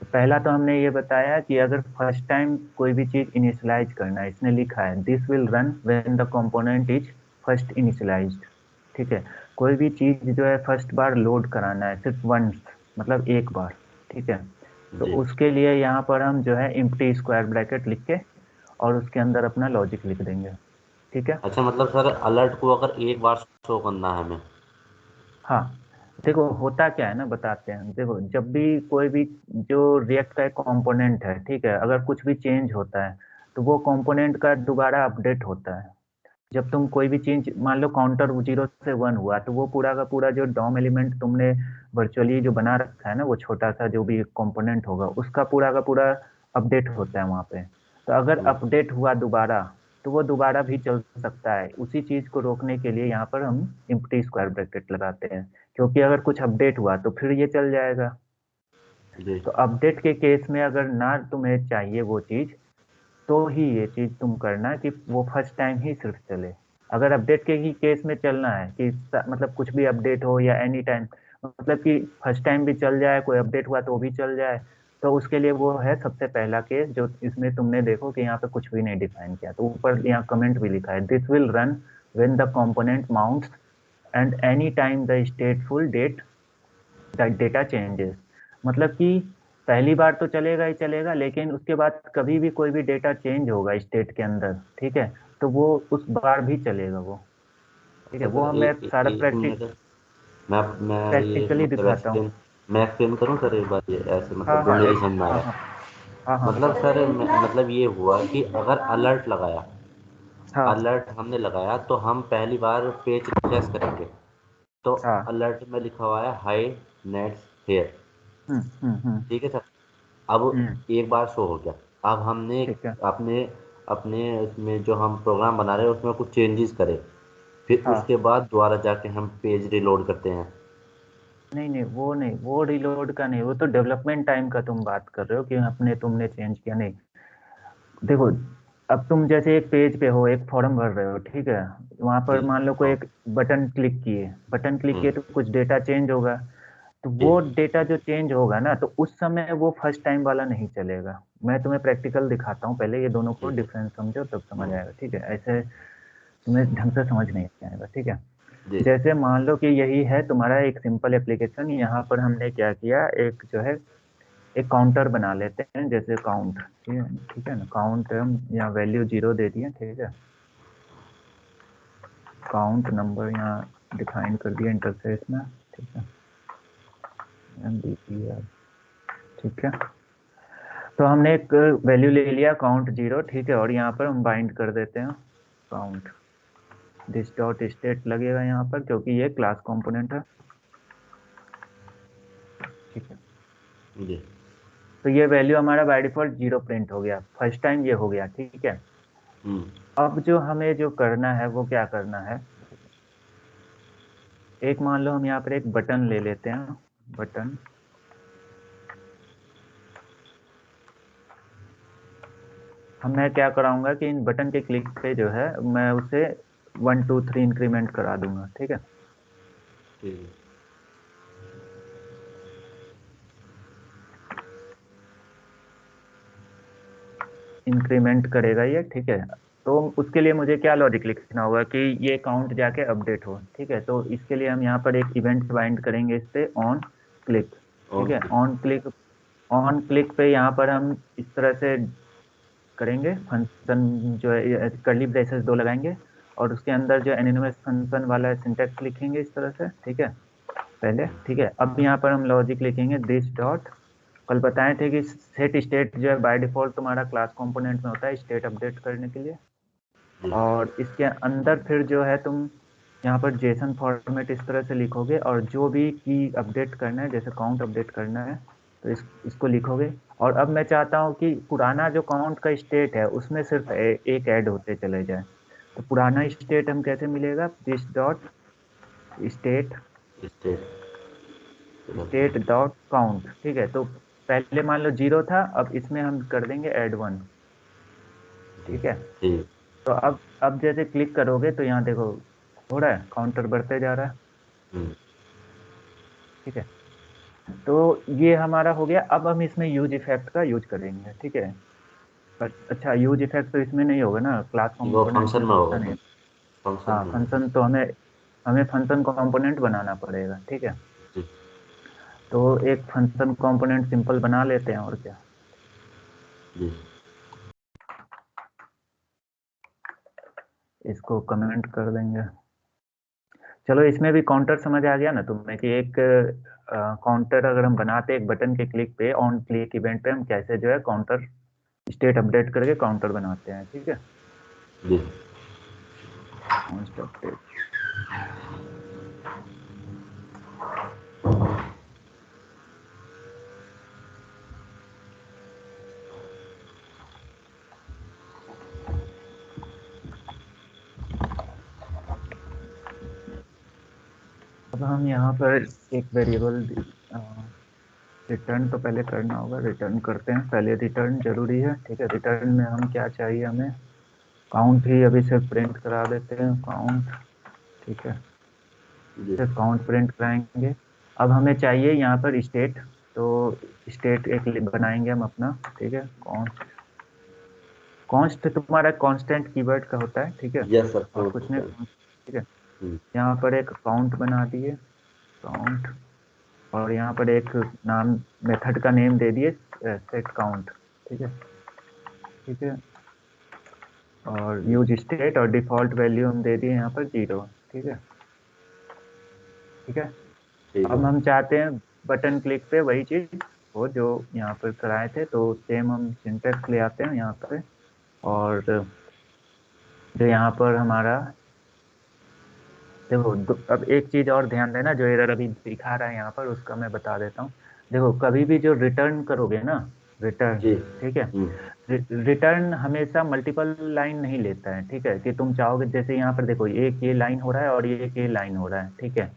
तो पहला तो हमने ये बताया कि अगर फर्स्ट टाइम कोई भी चीज इनिशियलाइज करना है, इसने लिखा है this will run when the component is first initialised, ठीक है। कोई भी चीज जो है फर्स्ट बार लोड कराना है, सिर्फ वंस, मतलब एक बार, ठीक है। तो जी। उसके लिए यहाँ पर हम जो है एम्प्टी स्क्वायर ब्रैकेट लिख के और उसके अंदर अपना लॉजिक लिख देंगे, ठीक है। अच्छा, मतलब सर अलर्ट को अगर एक बार शो करना है हमें। हाँ देखो, होता क्या है ना, बताते हैं। देखो जब भी कोई भी जो रिएक्ट का एक कंपोनेंट है, ठीक है, अगर कुछ भी चेंज होता है तो वो कंपोनेंट का दोबारा अपडेट होता है। जब तुम कोई भी चेंज, मान लो काउंटर 0 से 1 हुआ, तो वो पूरा का पूरा जो डॉम एलिमेंट तुमने वर्चुअली जो बना रखा है ना, वो छोटा सा जो भी कंपोनेंट होगा उसका पूरा का पूरा अपडेट होता है वहां पे। तो अगर हम्म। अपडेट हुआ दोबारा, तो वो दोबारा भी चल सकता है। उसी चीज को रोकने के लिए यहाँ पर हम एम्प्टी स्क्वायर ब्रैकेट लगाते हैं, क्योंकि अगर कुछ अपडेट हुआ तो फिर ये चल जाएगा। जी। तो अपडेट के केस में अगर ना तुम्हें चाहिए वो चीज, तो ही ये चीज तुम करना कि वो फर्स्ट टाइम ही सिर्फ चले। अगर अपडेट के ही केस में चलना है कि मतलब कुछ भी अपडेट हो या एनी टाइम, मतलब कि फर्स्ट टाइम भी चल जाए, कोई अपडेट हुआ तो भी चल जाए, तो उसके लिए वो है सबसे पहला केस, जो इसमें तुमने देखो कि यहाँ पे कुछ भी नहीं डिफाइन किया, तो ऊपर यहाँ कमेंट भी लिखा है, this will run when the component mounts and any time the stateful data changes. मतलब कि पहली बार तो चलेगा ही चलेगा, लेकिन उसके बाद कभी भी कोई भी डेटा चेंज होगा स्टेट के अंदर, ठीक है, तो वो उस बार भी चलेगा वो। ठीक है, अच्छा वो सर, मैं सारा एक मिनट सर, मैं ये प्रैक्टिकली मतलब दिखाता हूँ। एक्सप्लेन, मैं एक्सप्लेन करूँ सर एक बार, ये ऐसे हाँ मतलब जो हाँ मेरी समझ में हाँ आया। हाँ हाँ हाँ मतलब सर मतलब ये हुआ कि अगर अलर्ट लगाया, हाँ अलर्ट हमने लगाया तो हम पहली बार पेज रिफ्रेश करेंगे, तो हाँ। अलर्ट में लिखा हुआ है हाई नेट्स हेयर। हम्म। ठीक है सर। अब हम्म। एक बार शो हो गया। अब हमने ठीक है। अपने अपने उसमें जो हम प्रोग्राम बना रहे हैं उसमें कुछ चेंजेस करें, फिर हाँ। उसके बाद दोबारा जाके हम पेज रिलोड करते हैं। नहीं नहीं, वो नहीं, वो रिलोड का नहीं, वो तो डेवलपमेंट टाइम का तुम बात कर रहे हो कि अपने तुमने चेंज किया, नहीं। देखो, अब तुम जैसे एक पेज पे हो, एक फॉर्म भर रहे हो, ठीक है, वहां पर जी। मान लो कोई हाँ। एक बटन क्लिक किए हम्म। तो कुछ डेटा चेंज होगा। तो जी। वो डेटा जो चेंज होगा ना, तो उस समय वो फर्स्ट टाइम वाला नहीं चलेगा। मैं तुम्हें प्रैक्टिकल दिखाता हूँ, पहले ये दोनों को ठीक है। डिफरेंस समझो तब समझ हम्म। आएगा, ठीक है, ऐसे तुम्हें ढंग से समझ नहीं आएगा, ठीक है। जी। जैसे मान लो कि यही है तुम्हारा एक सिंपल एप्लीकेशन, यहाँ पर हमने क्या किया, एक जो है एक काउंटर बना लेते हैं, जैसे काउंट, ठीक है, ठीक है ना, काउंट हम यहाँ वैल्यू 0 दे दिए, ठीक है, काउंट नंबर यहाँ डिफाइन कर दिया इंटरफेस में, ठीक है, MBPR, ठीक है। तो हमने एक वैल्यू ले लिया काउंट 0, ठीक है, और यहाँ पर हम बाइंड कर देते हैं काउंट, दिस डॉट स्टेट लगेगा यहाँ पर, क्योंकि ये क्लास कंपोनेंट है, ठीक है। जी। तो ये वैल्यू हमारा बाय डिफॉल्ट 0 प्रिंट हो गया, फर्स्ट टाइम ये हो गया, ठीक है। हम्म। अब जो हमें जो करना है वो क्या करना है, एक मान लो हम यहाँ पर एक बटन ले लेते हैं, बटन, हम मैं क्या कराऊंगा कि इन बटन के क्लिक पे जो है मैं उसे 1 2 3 इंक्रीमेंट करा दूंगा, ठीक है, ठीक है। इंक्रीमेंट करेगा ये, ठीक है। तो उसके लिए मुझे क्या लॉजिक लिखना होगा कि ये काउंट जाके अपडेट हो, ठीक है, तो इसके लिए हम यहाँ पर एक इवेंट बाइंड करेंगे इस पे ऑन क्लिक, ठीक है, ओके। ऑन क्लिक पे यहाँ पर हम इस तरह से करेंगे फंक्शन, जो है कर्ली ब्रेसेस दो लगाएंगे, और उसके अंदर जो एनोनिमस फंक्शन वाला सिंटेक्स लिखेंगे इस तरह से, ठीक है, पहले, ठीक है। अब यहाँ पर हम लॉजिक लिखेंगे दिस डॉट, कल बताए थे कि सेट स्टेट जो है बाय डिफॉल्ट तुम्हारा क्लास कंपोनेंट में होता है स्टेट अपडेट करने के लिए, जी। और इसके अंदर फिर जो है तुम यहाँ पर जेसन फॉर्मेट इस तरह से लिखोगे, और जो भी की अपडेट करना है, जैसे काउंट अपडेट करना है, तो इसको लिखोगे। और अब मैं चाहता हूँ कि पुराना जो काउंट का स्टेट है उसमें सिर्फ एक ऐड होते चले जाए, तो पुराना स्टेट हम कैसे मिलेगा, this dot state, state. State dot count, ठीक है। तो पहले मान लो 0 था, अब इसमें हम कर देंगे ऐड 1, जी। ठीक है। ठीक। तो अब जैसे क्लिक करोगे तो यहाँ देखो हो रहा है, काउंटर बढ़ते जा रहा है, हम्म। ठीक है। तो ये हमारा हो गया, अब हम इसमें यूज इफेक्ट का यूज करेंगे, ठीक है। अच्छा, यूज इफेक्ट तो इसमें नहीं होगा ना, क्लास वो कंपोनेंट फंक्शन में में तो होगा होता नहीं। सर, फंक्शन हाँ, में होगा। फंक्शन तो हमें हमें फंक्शन कंपोनेंट बनाना पड़ेगा, ठीक है। जी। तो एक फंक्शन कंपोनेंट सिंपल बना लेते हैं, और क्या, जी। इसको कमेंट कर देंगे। चलो, इसमें भी काउंटर समझ आ गया ना तुम्हें कि एक काउंटर अगर हम बनाते हैं एक बटन के क्लिक पे, ऑन क्लिक इवेंट पे हम कैसे जो है काउंटर स्टेट अपडेट करके काउंटर बनाते हैं, ठीक है, जी। Count update. अब हम यहाँ पर एक वेरिएबल रिटर्न तो पहले करना होगा, रिटर्न करते हैं, पहले रिटर्न जरूरी है, ठीक है। रिटर्न में हम क्या चाहिए, हमें काउंट ही अभी सिर्फ प्रिंट करा देते हैं, काउंट, ठीक है, जी। सिर्फ काउंट प्रिंट कराएंगे। अब हमें चाहिए यहाँ पर स्टेट, तो स्टेट एक बनाएंगे हम अपना, ठीक है। कॉन्स्ट तुम्हारा कांस्टेंट कीवर्ड का होता है, ठीक है, यस सर, और फ्लोट कुछ नहीं, होता है। ठीक है। हम्म, यहाँ पर एक काउंट बना दिए, काउंट, और यहाँ पर एक नाम, मेथड का नेम दे दिए सेट काउंट, ठीक है, ठीक है। और यूज स्टेट और डिफॉल्ट वैल्यू हम दे दिए यहाँ पर 0, ठीक है, ठीक है। ठीक अब है। हम चाहते हैं बटन क्लिक पे वही चीज वो जो यहाँ पर कराए थे, तो सेम हम सिंटेक्स ले आते हैं यहाँ पे। और जो यहाँ पर हमारा, देखो अब एक चीज और ध्यान देना, जो एरर अभी दिखा रहा है यहाँ पर उसका मैं बता देता हूँ। देखो कभी भी जो रिटर्न करोगे ना, रिटर्न, जी। ठीक है, रिटर्न हमेशा मल्टीपल लाइन नहीं लेता है, ठीक है। कि तुम चाहोगे, जैसे यहाँ पर देखो एक ये लाइन हो रहा है और एक ये लाइन हो रहा है, ठीक है,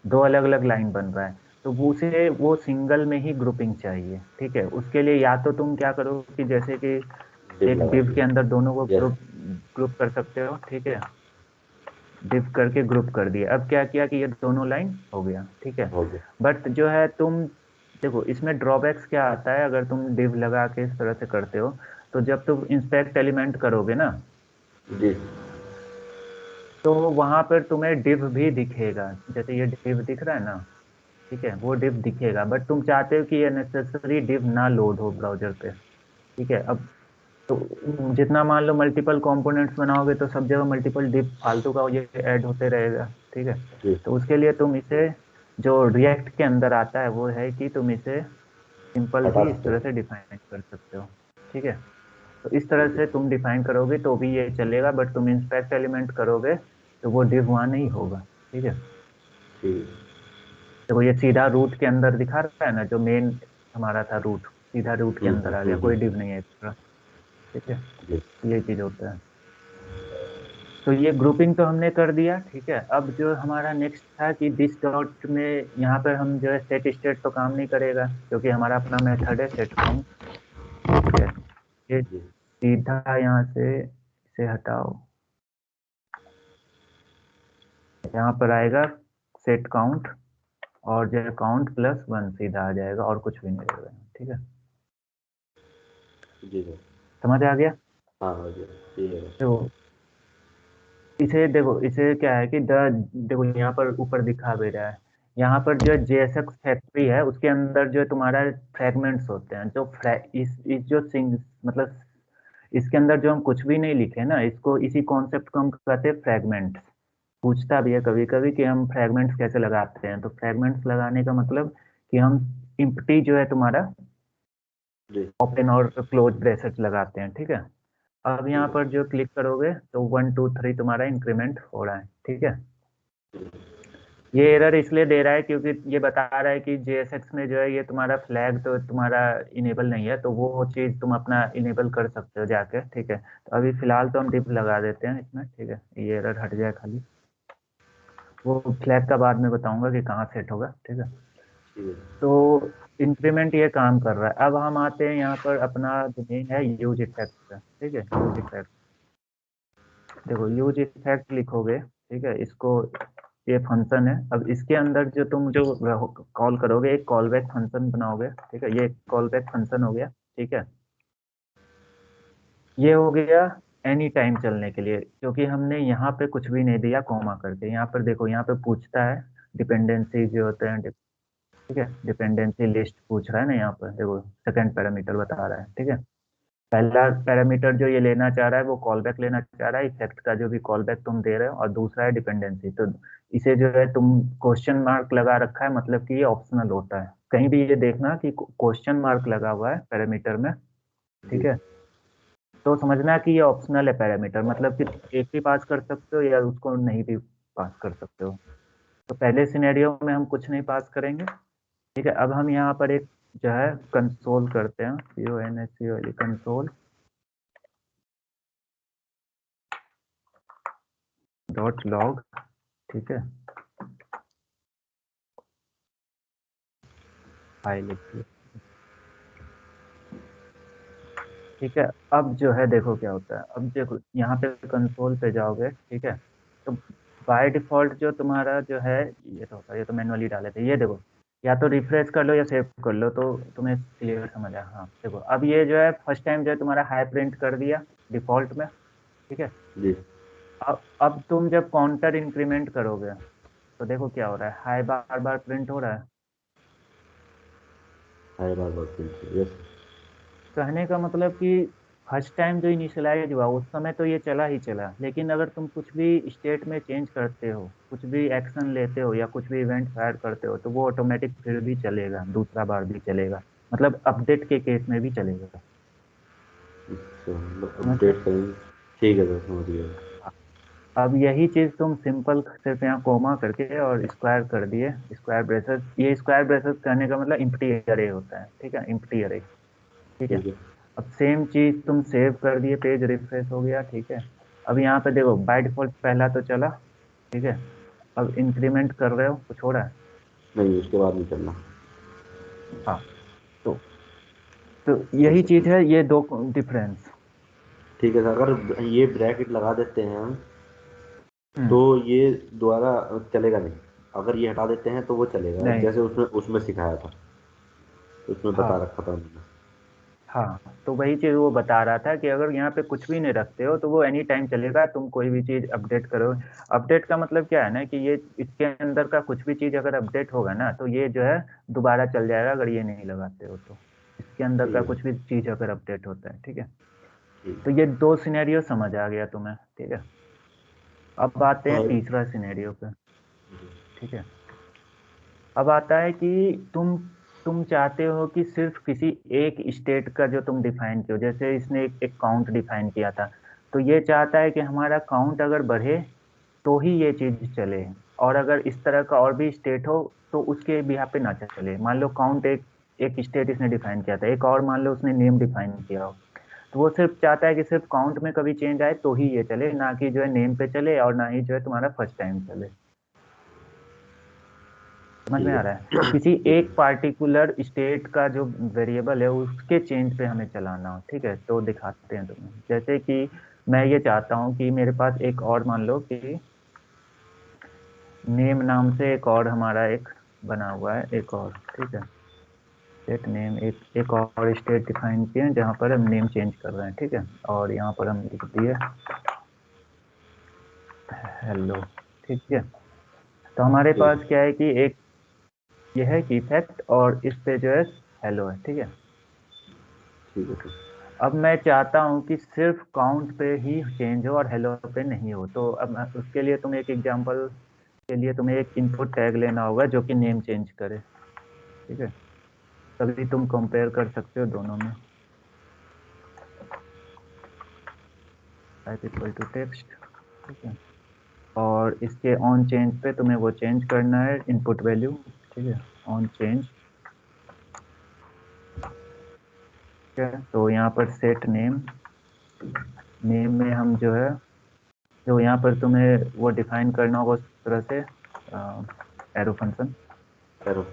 दो अलग अलग लाइन बन रहा है, तो वो सिंगल में ही ग्रुपिंग चाहिए, ठीक है। उसके लिए या तो तुम क्या करो कि जैसे कि डिव एक लगा डिव के दिया। अंदर दोनों को यस। ग्रुप ग्रुप कर सकते हो, ठीक है, डिव करके ग्रुप कर दिए। अब क्या किया कि ये दोनों लाइन हो गया, ठीक है। हो गया। बट जो है तुम देखो इसमें ड्रॉबैक्स क्या आता है, अगर तुम डिव लगा के इस तरह से करते हो, तो जब तुम इंस्पेक्ट एलिमेंट करोगे ना, जी। तो वहां पर तुम्हें डिव भी दिखेगा, जैसे ये डिव दिख रहा है ना, ठीक है, वो डिव दिखेगा, बट तुम चाहते हो कि ये नेसेसरी डिव ना लोड हो ब्राउजर पे, ठीक है। अब तो जितना मान लो मल्टीपल कंपोनेंट्स बनाओगे तो सब जगह मल्टीपल डिव फालतू का ये ऐड होते रहेगा, ठीक है। जी। तो उसके लिए तुम इसे, जो रिएक्ट के अंदर आता है वो है कि तुम इसे सिंपल हटा भी इस सकते तरह हैं। से डिफाइन कर सकते हो, ठीक है। तो इस तरह ठीक है। से तुम डिफाइन करोगे तो भी ये चलेगा, बट तुम इंस्पेक्ट एलिमेंट करोगे तो वो डिव वहाँ नहीं होगा, ठीक है। ठीक देखो ये सीधा रूट के अंदर दिखा रहा है ना, जो मेन हमारा था रूट, सीधा रूट है। के अंदर आ गया, कोई डिव नहीं है एक्स्ट्रा, ठीक है। जी। ये चीज होता है। तो ये ग्रुपिंग तो हमने कर दिया, ठीक है। अब जो हमारा नेक्स्ट था कि दिस डॉट में, यहाँ पर हम जो है सेट स्टेट तो काम नहीं करेगा, क्योंकि हमारा अपना मेथड है सेट काउंट, ठीक है। ये जी। सीधा यहाँ से इसे हटाओ, यहाँ पर आएगा सेट काउंट, और जो है काउंट प्लस 1 सीधा आ जाएगा, और कुछ भी नहीं रहेगा, ठीक है। जी सर। समझ आ गया। हाँ, हो गया। ठीक है। तो इसे देखो, इसे क्या है कि द, देखो यहाँ पर ऊपर दिखा भी रहा है, यहाँ पर जो JSX फैक्ट्री है उसके अंदर जो है तुम्हारा फ्रेगमेंट्स होते हैं, जो इस जो सिंग मतलब इसके अंदर जो हम कुछ भी नहीं लिखे ना, इसको इसी कॉन्सेप्ट को हम कहते हैं फ्रेगमेंट्स। पूछता भी है कभी कभी कि हम फ्रेगमेंट्स कैसे लगाते हैं, तो फ्रेगमेंट्स लगाने का मतलब कि हम इम्प्टी जो है तुम्हारा जी। ओपन और क्लोज ब्रेसेट लगाते हैं, ठीक है। अब यहाँ ठीक है। पर जो क्लिक करोगे तो 1 2 3 तुम्हारा इंक्रीमेंट हो रहा है, ठीक है। ये एरर इसलिए दे रहा है क्योंकि ये बता रहा है कि JSX में जो है ये तुम्हारा फ्लैग तो तुम्हारा इनेबल नहीं है, तो वो चीज़ तुम अपना इनेबल कर सकते हो जाके, ठीक है। तो अभी फिलहाल तो हम डिप लगा देते हैं इसमें, ठीक है, ये एरर हट जाए खाली। वो फ्लैग का बाद में बताऊंगा कि कहाँ सेट होगा, ठीक है। ठीक है। तो इंक्रीमेंट ये काम कर रहा है। अब हम आते हैं यहाँ पर, अपना जो मेन है यूज इफेक्ट का, ठीक है, यूज इफेक्ट। देखो यूज इफेक्ट लिखोगे, ठीक है, इसको, ये फंक्शन है। अब इसके अंदर जो तुम जो कॉल करोगे, एक कॉल बैक फंक्शन बनाओगे, ठीक है, ये कॉल बैक फंक्शन हो गया, ठीक है। ये हो गया एनी टाइम चलने के लिए, क्योंकि हमने यहाँ पे कुछ भी नहीं दिया कॉमा करके। यहाँ पर देखो, यहाँ पे पूछता है डिपेंडेंसी जो होते हैं, ठीक है, डिपेंडेंसी लिस्ट पूछ रहा है ना, यहाँ पर देखो सेकंड पैरामीटर बता रहा है, ठीक है। पहला पैरामीटर जो ये लेना चाह रहा है वो कॉल बैक लेना चाह रहा है, इफेक्ट का जो भी कॉल बैक तुम दे रहे हो, और दूसरा है डिपेंडेंसी। तो इसे जो है तुम क्वेश्चन मार्क लगा रखा है, मतलब कि ये ऑप्शनल होता है। कहीं भी ये देखना कि क्वेश्चन मार्क लगा हुआ है पैरामीटर में, ठीक जी। है, तो समझना कि ये ऑप्शनल है पैरामीटर, मतलब कि एक भी पास कर सकते हो या उसको नहीं भी पास कर सकते हो। तो पहले सिनेरियो में हम कुछ नहीं पास करेंगे, ठीक है। अब हम यहाँ पर एक जो है कंसोल करते हैं, CONSOL कंसोल डॉट लॉग, ठीक है, फाइल लिखिए, ठीक है। अब जो है देखो क्या होता है, अब देखो यहाँ पे कंसोल पे जाओगे, ठीक है, तो बाय डिफॉल्ट जो तुम्हारा जो है, ये तो होता है, ये तो मैनुअली डाले थे, ये देखो या तो रिफ्रेश कर लो या सेव कर लो तो तुम्हें क्लियर समझ आया। हाँ देखो, अब ये जो है फर्स्ट टाइम जो है तुम्हारा हाई प्रिंट कर दिया डिफॉल्ट में, ठीक है। जी। अब तुम जब काउंटर इंक्रीमेंट करोगे तो देखो क्या हो रहा है, हाई बार बार प्रिंट हो रहा है। हाई बार बार प्रिंट, यस। कहने का मतलब कि फर्स्ट टाइम जो इनिशियलाइज हुआ उस समय तो ये चला ही चला, लेकिन अगर तुम कुछ भी स्टेट में चेंज करते हो, कुछ भी एक्शन लेते हो या कुछ भी इवेंट फायर करते हो तो वो ऑटोमेटिक फिर भी चलेगा, दूसरा बार भी चलेगा, मतलब अपडेट के केस में भी चलेगा। अच्छा, मतलब समझ गए? अपडेट करेंगे। ठीक है सर, समझ गया। हाँ। अब यही चीज तुम सिंपल सिर्फ यहाँ कोमा करके और स्क्वायर कर दिए, स्क्वायर ब्रेसेस, ये स्क्वायर ब्रेसेस करने का मतलब इम्प्टी अरे होता है, ठीक है, इम्प्टी अरे। ठीक है। ठीक है। अब सेम चीज तुम सेव कर दिए, पेज रिफ्रेश हो गया, ठीक है। अब यहाँ पे देखो बाय डिफॉल्ट पहला तो चला, ठीक है। अब इंक्रीमेंट कर रहे हो, कुछ हो रहा है? नहीं, उसके बाद नहीं चलना। हाँ। तो तो यही ठीक है। चीज है, ये दो डिफरेंस। ठीक है सर, अगर ये ब्रैकेट लगा देते हैं हम तो हम्म। ये दोबारा चलेगा नहीं। अगर ये हटा देते हैं तो वो चलेगा, नहीं। जैसे उसमें उसमें सिखाया था, उसमें बता हाँ। रखा था उन्होंने। हाँ तो वही चीज वो बता रहा था कि अगर यहाँ पे कुछ भी नहीं रखते हो तो वो एनी टाइम चलेगा, तुम कोई भी चीज अपडेट करो। अपडेट का मतलब क्या है ना कि ये इसके अंदर का कुछ भी चीज अगर अपडेट होगा ना तो ये जो है दोबारा चल जाएगा, अगर ये नहीं लगाते हो तो। इसके अंदर ठीक का है। कुछ भी चीज अगर अपडेट होता है, ठीक है। ठीक तो ये दो सिनेरियो समझ आ गया तुम्हें, ठीक है। अब आते है। हैं और तीसरा सिनेरियो पे, ठीक है। अब आता है कि तुम चाहते हो कि सिर्फ किसी एक स्टेट का जो तुम डिफाइन किया, जैसे इसने एक काउंट डिफाइन किया था, तो ये चाहता है कि हमारा काउंट अगर बढ़े तो ही ये चीज चले, और अगर इस तरह का और भी स्टेट हो तो उसके बिहाफ पे ना चले। मान लो काउंट एक एक स्टेट इसने डिफाइन किया था, एक और मान लो उसने नेम डिफाइन किया हो, तो वो सिर्फ चाहता है कि सिर्फ काउंट में कभी चेंज आए तो ही ये चले, ना कि जो है नेम पे चले और ना ही जो है तुम्हारा फर्स्ट टाइम चले। समझ में ठीक आ है। रहा है? किसी ठीक है। एक पार्टिकुलर स्टेट का जो वेरिएबल है उसके चेंज पे हमें चलाना हो, ठीक है। तो दिखाते हैं तुम्हें, जैसे कि मैं ये चाहता हूँ कि मेरे पास एक और, मान लो कि नेम नाम से एक और हमारा एक बना हुआ है, एक और, ठीक है। स्टेट नेम, एक और स्टेट डिफाइन किए हैं जहाँ पर हम नेम चेंज कर रहे हैं, ठीक है। और यहाँ पर हम लिख दिए हेलो, ठीक है। तो हमारे ठीक पास है। क्या है कि एक ये है कि इफेक्ट, और इस पे जो है हेलो है, ठीक है। ठीक है सर। अब मैं चाहता हूँ कि सिर्फ काउंट पे ही चेंज हो और हेलो पे नहीं हो, तो अब उसके लिए तुम्हें एक एग्जांपल के लिए तुम्हें एक इनपुट टैग लेना होगा जो कि नेम चेंज करे, ठीक है। तभी तुम कंपेयर कर सकते हो दोनों में। टाइप इक्वल टू टेक्स्ट, ठीक है। और इसके ऑन चेंज पे तुम्हें वो चेंज करना है इनपुट वैल्यू, ठीक है। ऑन चेंज, ठीक है। तो यहाँ पर सेट नेम, नेम में हम जो है, जो यहाँ पर तुम्हें वो डिफाइन करना होगा उस तरह से एरो फंक्शन। एरो।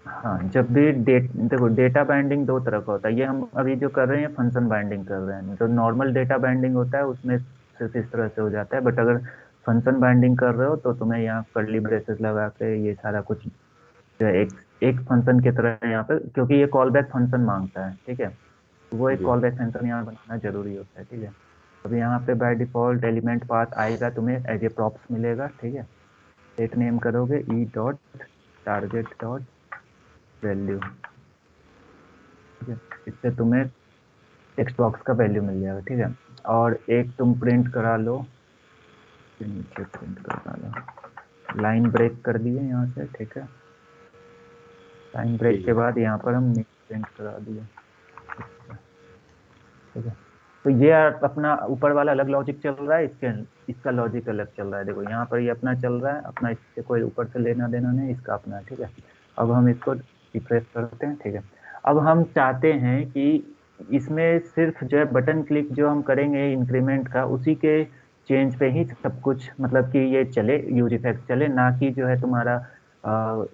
हाँ, जब भी देखो डेटा बाइंडिंग दो तरह का होता है, ये हम अभी जो कर रहे हैं फंक्शन बाइंडिंग कर रहे हैं। जो नॉर्मल डेटा बाइंडिंग होता है उसमें सिर्फ इस तरह से हो जाता है, बट अगर फंक्शन बाइंडिंग कर रहे हो तो तुम्हें यहाँ कर्ली ब्रेसेस लगा के ये सारा कुछ जो है एक एक फंक्शन की तरह यहाँ पे, क्योंकि ये कॉल बैक फंक्शन मांगता है, ठीक है। तो वो एक जी। कॉल बैक फंक्शन यहाँ बनाना जरूरी होता है, ठीक है। अब यहाँ पे बाय डिफॉल्ट एलिमेंट पाथ आएगा, तुम्हें एज ए प्रॉप्स मिलेगा, ठीक है। सेट नेम करोगे E dot target dot value, ठीक है। इससे तुम्हें टेक्स्ट बॉक्स का वैल्यू मिल जाएगा, ठीक है। और एक तुम प्रिंट करा लो, नीचे प्रिंट करा लो, लाइन ब्रेक कर दिए यहाँ से, ठीक है। लाइन ब्रेक ठीक के है। बाद यहाँ पर हम प्रिंट करा दिए, ठीक है। तो ये अपना ऊपर वाला अलग लॉजिक चल रहा है, इसके इसका लॉजिक अलग चल रहा है। देखो यहाँ पर ये अपना चल रहा है, अपना इससे कोई ऊपर से लेना देना नहीं, इसका अपना है, ठीक है। अब हम इसको रिफ्रेश करते हैं, ठीक है। अब हम चाहते हैं कि इसमें सिर्फ जो है बटन क्लिक जो हम करेंगे इंक्रीमेंट का, उसी के चेंज पे ही सब कुछ, मतलब कि ये चले, यूज इफेक्ट चले, ना कि जो है तुम्हारा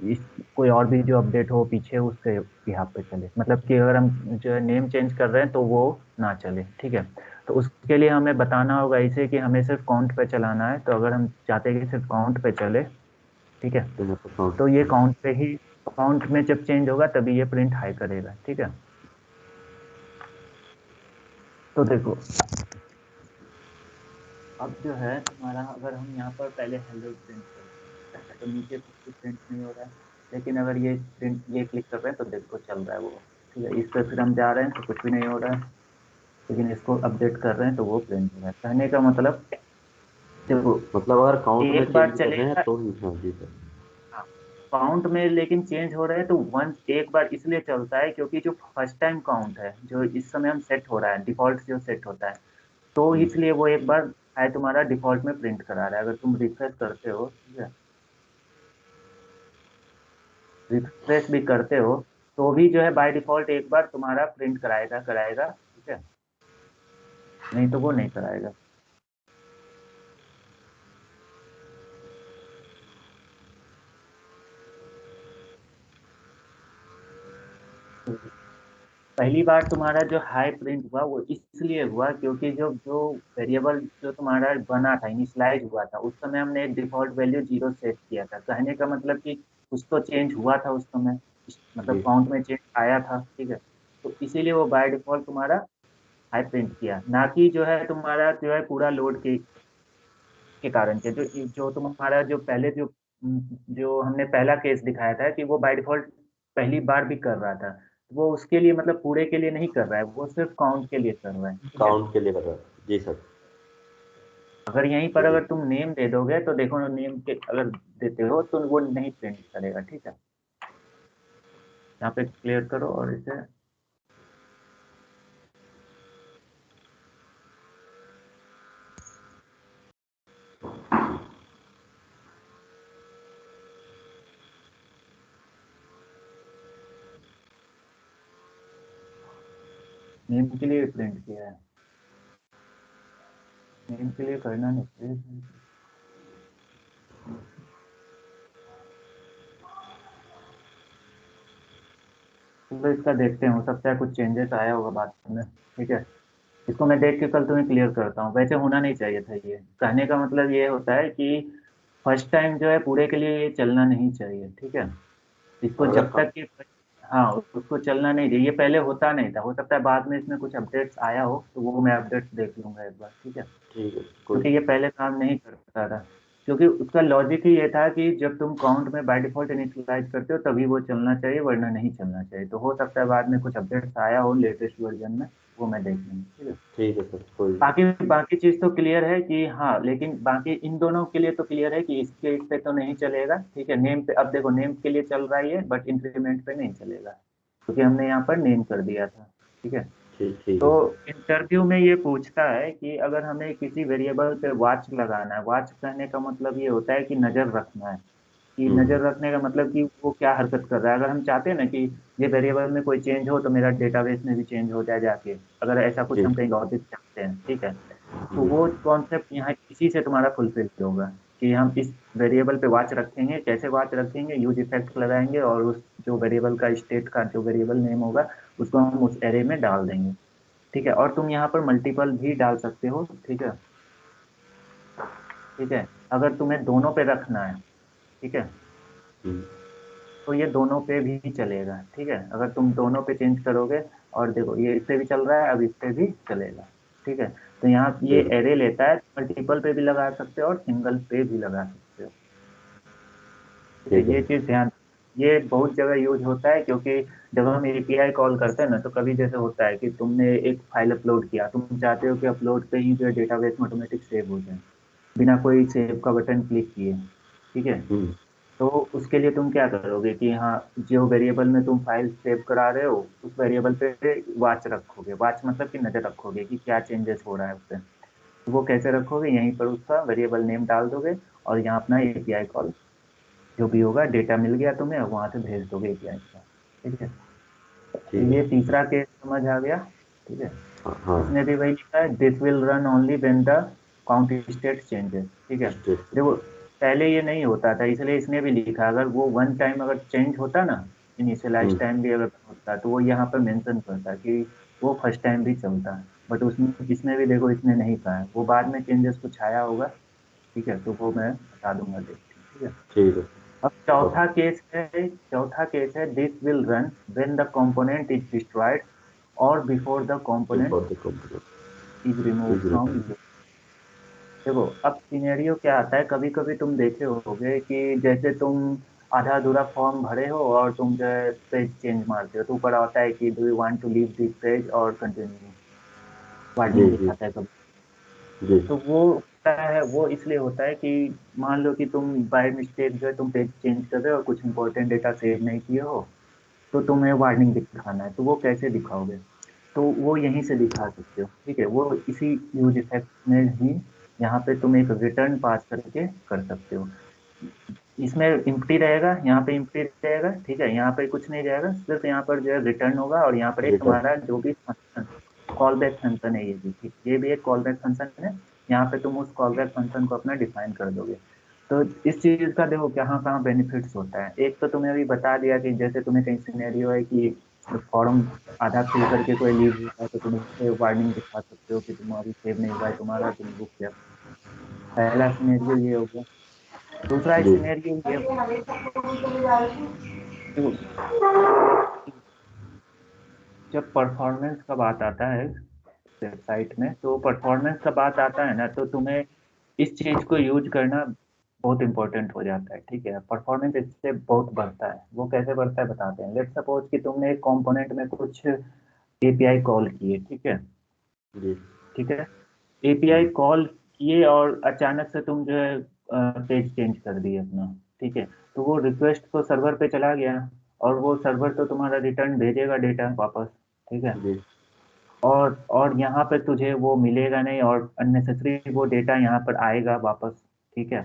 इस कोई और भी जो अपडेट हो पीछे उसके यहाँ पे चले, मतलब कि अगर हम जो है नेम चेंज कर रहे हैं तो वो ना चले, ठीक है। तो उसके लिए हमें बताना होगा इसे कि हमें सिर्फ काउंट पे चलाना है, तो अगर हम चाहते हैं कि सिर्फ काउंट पे चले, ठीक है। काउंट। तो ये काउंट पे ही, काउंट में जब चेंज होगा तभी ये प्रिंट हाई करेगा। ठीक है। तो देखो अब जो है तुम्हारा, अगर हम यहाँ पर पहले हेलो प्रिंट करते हैं तो नीचे कुछ भी प्रिंट नहीं हो रहा है, लेकिन अगर ये प्रिंट, ये क्लिक कर रहे हैं तो देखो चल रहा है वो। ठीक है, इस पर फिर हम जा रहे हैं तो कुछ भी नहीं हो रहा है, लेकिन इसको अपडेट कर रहे हैं तो वो प्रिंट हो रहा है। कहने का मतलब देखो, मतलब अगर काउंट में एक बार चेंज कर रहे हैं चलेगा। तो ही। हाँ जी सर। हाँ, काउंट में लेकिन चेंज हो रहा है तो वंस एक बार इसलिए चलता है क्योंकि जो फर्स्ट टाइम काउंट है जो इस समय हम सेट हो रहा है, डिफॉल्ट जो सेट होता है, तो इसलिए वो एक बार है तुम्हारा डिफॉल्ट में प्रिंट करा रहा है। अगर तुम रिफ्रेश करते हो, ठीक है, रिफ्रेश भी करते हो तो भी जो है बाय डिफॉल्ट एक बार तुम्हारा प्रिंट कराएगा कराएगा। ठीक है, नहीं तो वो नहीं कराएगा। पहली बार तुम्हारा जो हाई प्रिंट हुआ वो इसलिए हुआ क्योंकि जो जो वेरिएबल जो तुम्हारा बना था, इनिशियलाइज हुआ था, उस समय हमने एक डिफॉल्ट वैल्यू 0 सेट किया था। कहने का मतलब कि कुछ तो चेंज हुआ था उस समय, मतलब जी काउंट में चेंज आया था। ठीक है, तो इसीलिए वो बाय डिफॉल्ट तुम्हारा हाई प्रिंट किया, ना कि जो है तुम्हारा जो है पूरा लोड के कारण के जो तुम्हारा जो पहले जो हमने पहला केस दिखाया था कि वो बाय डिफॉल्ट पहली बार भी कर रहा था, वो उसके लिए मतलब पूरे के लिए नहीं कर रहा है, वो सिर्फ काउंट के लिए कर रहा है। ठीक है, काउंट के लिए कर रहा है। जी सर। अगर यहीं पर चलिए। अगर तुम नेम दे दोगे तो देखो, नेम के अगर देते हो तो वो नहीं प्रिंट करेगा। ठीक है, यहाँ पे क्लियर करो और इसे नेम के लिए प्रिंट किया है, नेम के लिए करना नहीं चाहिए। चलो इसका देखते हैं, हो सकता है कुछ चेंजेस आया होगा बाद में। ठीक है, इसको मैं देख के कल तुम्हें क्लियर करता हूँ। वैसे होना नहीं चाहिए था ये, कहने का मतलब ये होता है कि फर्स्ट टाइम जो है पूरे के लिए ये चलना नहीं चाहिए। ठीक है, इसको अगर जब तक कि, हाँ, उसको चलना नहीं चाहिए। ये पहले होता नहीं था, हो सकता है बाद में इसमें कुछ अपडेट्स आया हो तो वो मैं अपडेट्स देख लूंगा एक बार। ठीक है, ठीक है कोई। क्योंकि ये पहले काम नहीं करता था, क्योंकि उसका लॉजिक ही ये था कि जब तुम काउंट में बाय डिफॉल्ट इनिशियलाइज करते हो तभी वो चलना चाहिए, वरना नहीं चलना चाहिए। तो हो सकता है बाद में कुछ अपडेट्स आया हो लेटेस्ट वर्जन में, वो मैं देख लूंगा। ठीक है, ठीक है सर कोई। बाकी बाकी चीज तो क्लियर है कि हाँ, लेकिन बाकी इन दोनों के लिए तो क्लियर है कि इसके इस पे तो नहीं चलेगा। ठीक है, नेम पे अब देखो, नेम के लिए चल रहा है ये, बट इंक्रीमेंट पे नहीं चलेगा क्योंकि हमने यहाँ पर नेम कर दिया था। ठीक है, ठीक ठीक तो है सर। इंटरव्यू में ये पूछता है कि अगर हमें किसी वेरिएबल पे वॉच लगाना है, वॉच कहने का मतलब ये होता है कि नजर रखना है, कि हम्म। नजर रखने का मतलब कि वो क्या हरकत कर रहा है। अगर हम चाहते हैं ना कि ये वेरिएबल में कोई चेंज हो तो मेरा डेटाबेस में भी चेंज हो जाए जाके, अगर ऐसा कुछ जी हम कहीं लॉजिक चाहते हैं, ठीक है, तो जी। वो कॉन्सेप्ट यहाँ इसी से तुम्हारा फुलफिल होगा कि हम इस वेरिएबल पे वॉच रखेंगे। कैसे वॉच रखेंगे? यूज इफेक्ट लगाएंगे और उस जो वेरिएबल का स्टेट का जो वेरिएबल नेम होगा उसको हम उस एरे में डाल देंगे। ठीक है, और तुम यहाँ पर मल्टीपल भी डाल सकते हो। ठीक है, ठीक है, अगर तुम्हें दोनों पे रखना है, ठीक है, हम्म। तो ये दोनों पे भी चलेगा। ठीक है, अगर तुम दोनों पे चेंज करोगे, और देखो ये इस पे भी चल रहा है, अब इस पे भी चलेगा। ठीक है, तो यहाँ ये ठीक एरे लेता है, मल्टीपल पे भी लगा सकते हो और सिंगल पे भी लगा सकते हो। ठीक है, ठीक है ये सर। चीज ध्यान, ये बहुत जगह यूज होता है क्योंकि जब हम एपीआई कॉल करते हैं ना, तो कभी जैसे होता है कि तुमने एक फाइल अपलोड किया, तुम चाहते हो कि अपलोड पे ही जो है डेटाबेस में ऑटोमेटिक सेव हो जाए बिना कोई सेव का बटन क्लिक किए। ठीक है, हम्म। तो उसके लिए तुम क्या करोगे कि हाँ, जो वेरिएबल में तुम फाइल सेव करा रहे हो उस वेरिएबल पे वॉच रखोगे। वॉच मतलब कि नजर रखोगे कि क्या चेंजेस हो रहा है उससे। तो वो कैसे रखोगे? यहीं पर उसका वेरिएबल नेम डाल दोगे और यहाँ अपना एपीआई कॉल जो भी होगा, डेटा मिल गया तुम्हें, अब वहां से भेज दोगे एपीआई का। ठीक है, तो ठीक है ये सर। तीसरा केस समझ आ गया। ठीक है, हाँ हाँ। इसमें भी वही लिखा है, this will run only when the count state changes. ठीक है, स्टेट। देखो पहले ये नहीं होता था इसलिए इसने भी लिखा, अगर वो वन टाइम अगर चेंज होता ना, इनिशियलाइज हम्म। टाइम भी अगर होता तो वो यहाँ पर मेंशन करता कि वो फर्स्ट टाइम भी चलता है। बट उसमें इसमें भी देखो इसने नहीं कहा है, वो बाद में चेंजेस कुछ आया होगा। ठीक है, तो वो मैं बता दूंगा देख के। ठीक है, ठीक है। अब चौथा केस है this will run when the component is destroyed और before the component before the component is remove is from remove. Use. देखो अब सिनेरियो क्या आता है, कभी कभी तुम देखे होगे कि जैसे तुम आधा अधूरा फॉर्म भरे हो और तुम जो है पेज चेंज मारते हो तो ऊपर आता है कि do you want to leave this page और कंटिन्यू, वार्निंग जी जी दिखाता है कभी। जी तो वो होता है, वो इसलिए होता है कि मान लो कि तुम बाय मिस्टेक जो है तुम पेज चेंज कर रहे हो और कुछ इंपॉर्टेंट डेटा सेव नहीं किए हो, तो तुम्हें वार्निंग दिखाना है। तो वो कैसे दिखाओगे? तो वो यहीं से दिखा सकते हो, ठीक है। वो इसी यूज इफेक्ट में ही यहाँ पे तुम एक रिटर्न पास करके कर सकते हो। इसमें इम्प्टी रहेगा, यहाँ पे इम्प्टी रहेगा, ठीक है। यहाँ पे कुछ नहीं रहेगा, सिर्फ यहाँ पर जो है रिटर्न होगा और यहाँ पर एक रिटर्न। तुम्हारा जो भी फंक्शन कॉल बैक फंक्शन है, ये भी ठीक, ये भी एक कॉल बैक फंक्शन है। यहाँ पे तुम उस कॉल बैक फंक्शन को अपना डिफाइन कर दोगे। तो इस चीज का देखो कहाँ कहाँ बेनिफिट्स होता है। एक तो तुम्हें अभी बता दिया कि जैसे तुम्हें कहीं सिनेरियो है कि फॉर्म आधा फिल करके कोई लीव होता है तो तुम उससे वार्निंग दिखा सकते हो कि तुम अभी सेव नहीं हुआ है तुम्हारा, तुम रुक गया। पहला सिनेरियो ये हो गया। दूसरा जी सिनेरियो ये देखो, जब परफॉर्मेंस का बात आता है वेबसाइट में, तो परफॉर्मेंस का बात आता है ना, तो तुम्हें इस चीज को यूज करना बहुत इंपॉर्टेंट हो जाता है, ठीक है। परफॉर्मेंस इससे बहुत बढ़ता है। वो कैसे बढ़ता है बताते हैं। लेट्स सपोज कि तुमने एक कंपोनेंट में कुछ एपीआई कॉल किए, ठीक है, जी। ठीक है। एपीआई कॉल किए और अचानक से तुम जो है पेज चेंज कर दिए अपना, ठीक है। तो वो रिक्वेस्ट तो सर्वर पे चला गया और वो सर्वर तो तुम्हारा रिटर्न भेजेगा डेटा वापस, ठीक है। जी। और यहाँ पे तुझे वो मिलेगा नहीं और अननेसेसरी वो डेटा यहाँ पर आएगा वापस, ठीक है।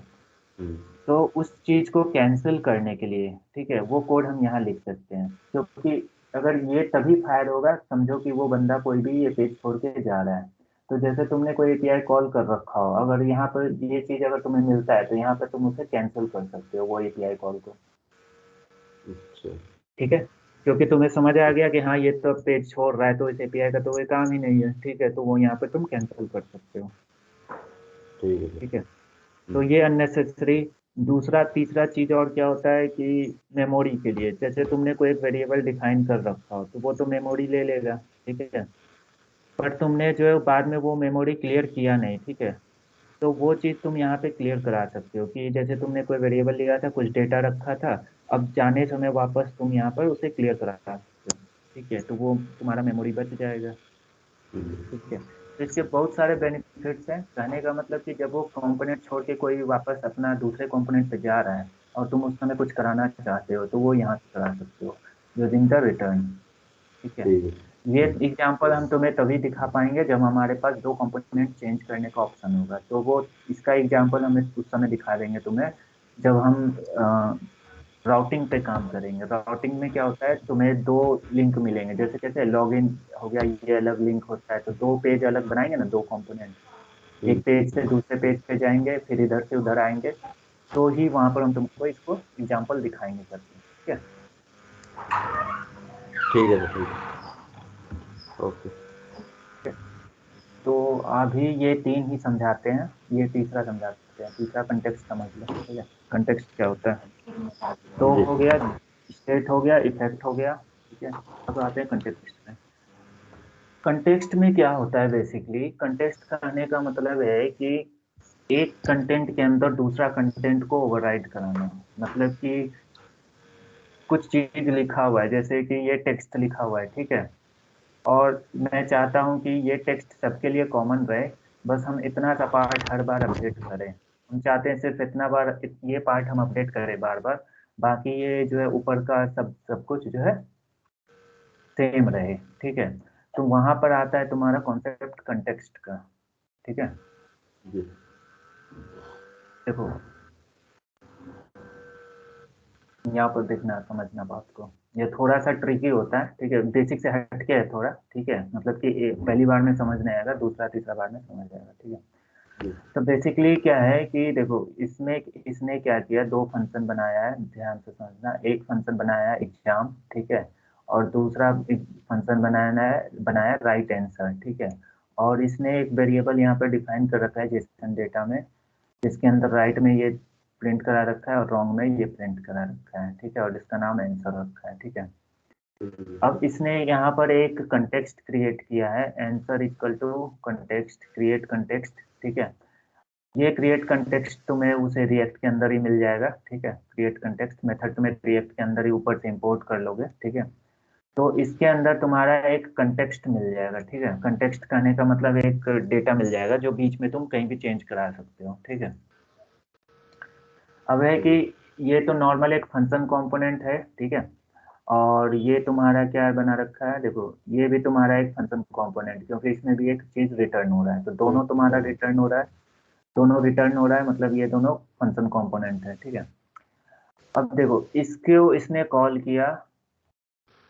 हम्म। तो उस चीज को कैंसिल करने के लिए, ठीक है, वो कोड हम यहाँ लिख सकते हैं। क्योंकि अगर ये तभी फायर होगा, समझो कि वो बंदा कोई भी ये पेज छोड़ के जा रहा है। तो जैसे तुमने कोई एपीआई कॉल कर रखा हो, अगर यहाँ पर ये चीज अगर तुम्हें मिलता है तो यहाँ पर तुम उसे कैंसिल कर सकते हो वो एपीआई कॉल को, अच्छा। ठीक है। क्योंकि तुम्हें समझ आ गया कि हाँ ये तो पेज छोड़ रहा है तो इस एपीआई का तो कोई काम ही नहीं है, ठीक है। तो वो यहाँ पे तुम कैंसिल कर सकते हो, ठीक है सर। ठीक है। तो हम्म। ये अननेसेसरी। दूसरा तीसरा चीज और क्या होता है कि मेमोरी के लिए, जैसे तुमने कोई एक वेरिएबल डिफाइन कर रखा हो तो वो तो मेमोरी ले लेगा, ठीक है। पर तुमने जो है बाद में वो मेमोरी क्लियर किया नहीं, ठीक है। तो वो चीज तुम यहाँ पे क्लियर करा सकते हो कि जैसे तुमने कोई वेरिएबल लिया था, कुछ डेटा रखा था, अब जाने समय वापस तुम यहाँ पर उसे क्लियर करा सकते हो, ठीक है। तो वो तुम्हारा मेमोरी बच जाएगा, हम्म। ठीक है। तो इसके बहुत सारे बेनिफिट्स हैं। कहने का मतलब कि जब वो कंपोनेंट छोड़ के कोई वापस अपना दूसरे कंपोनेंट पे जा रहा है और तुम उस समय कुछ कराना चाहते हो तो वो यहाँ से करा सकते हो यूजिंग द रिटर्न, ठीक है। ठीक है। ये हम्म। एग्जांपल हम तुम्हें तभी दिखा पाएंगे जब हमारे पास दो कंपोनेंट चेंज करने का ऑप्शन होगा। तो वो इसका एग्जांपल हम उस समय दिखा देंगे तुम्हें जब हम राउटिंग पे काम करेंगे। राउटिंग में क्या होता है, तुम्हें दो लिंक मिलेंगे, जैसे जैसे लॉगिन हो गया ये अलग लिंक होता है, तो दो पेज अलग बनाएंगे ना, दो कंपोनेंट, हम्म। एक पेज से दूसरे पेज पे जाएंगे फिर इधर से उधर आएंगे। तो ही वहां पर हम तुमको इसको एग्जाम्पल दिखाएंगे करके, ठीक है। ठीक है सर। ठीक है। ओके। ठीक है। तो अभी ये तीन ही समझाते हैं, ये तीसरा समझाते हैं। तीसरा कंटेक्स्ट समझ लो, ठीक है। कंटेक्स्ट क्या होता है? तो जी। हो गया, स्टेट हो गया, इफेक्ट हो गया, ठीक है। अब आते हैं कंटेक्स्ट में। कंटेक्स्ट में क्या होता है, बेसिकली कंटेक्स्ट कहने का मतलब है कि एक कंटेंट के अंदर दूसरा कंटेंट को ओवरराइड कराना। मतलब कि कुछ चीज लिखा हुआ है, जैसे कि ये टेक्स्ट लिखा हुआ है, ठीक है। और मैं चाहता हूँ कि ये टेक्स्ट सबके लिए कॉमन रहे, बस हम इतना सा पार्ट हर बार अपडेट करें। हम चाहते हैं सिर्फ इतना बार ये पार्ट हम अपडेट करें बार बार, बाकी ये जो है ऊपर का सब सब कुछ जो है सेम रहे, ठीक है। तो वहां पर आता है तुम्हारा कॉन्सेप्ट कंटेक्स्ट का, ठीक है। जी। देखो यहाँ पर देखना समझना बात को, ये थोड़ा सा ट्रिकी होता है, ठीक है। बेसिक से हटके है थोड़ा, ठीक है। मतलब कि पहली बार में समझ नहीं आएगा, दूसरा तीसरा बार में समझ आएगा, ठीक है। जी। तो बेसिकली क्या है कि देखो इसमें इसने क्या किया, दो फंक्शन बनाया है, ध्यान से समझना। एक फंक्शन बनाया है एग्जाम, ठीक है। और दूसरा फंक्शन बनाया राइट आंसर, ठीक है। और इसने एक वेरिएबल यहाँ पर डिफाइन कर रखा है जेसन डेटा में, जिसके अंदर राइट में ये प्रिंट करा रखा है और रॉन्ग में ये प्रिंट करा रखा है, ठीक है, और इसका नाम आंसर रखा है, ठीक है। अब इसने यहाँ पर एक कंटेक्स्ट क्रिएट किया है, answer equal to context, create context, ठीक है। ये क्रिएट कंटेक्स्ट तुम्हें उसे रिएक्ट के अंदर ही मिल जाएगा, ठीक है। क्रिएट कंटेक्स्ट मेथड तुम्हें रिएक्ट के अंदर ही ऊपर से इंपोर्ट कर लोगे, ठीक है। तो इसके अंदर तुम्हारा एक कंटेक्स्ट मिल जाएगा, ठीक है। कंटेक्स्ट कहने का मतलब एक डेटा मिल जाएगा जो बीच में तुम कहीं भी चेंज करा सकते हो, ठीक है। अब है कि ये तो नॉर्मल एक फंक्शन कंपोनेंट है, ठीक है। और ये तुम्हारा क्या बना रखा है, देखो ये भी तुम्हारा एक फंक्शन कंपोनेंट, क्योंकि इसमें भी एक चीज रिटर्न हो रहा है, तो दोनों तुम्हारा रिटर्न हो रहा है, दोनों रिटर्न हो रहा है, मतलब ये दोनों फंक्शन कंपोनेंट है, ठीक है। अब देखो इसको इसने कॉल किया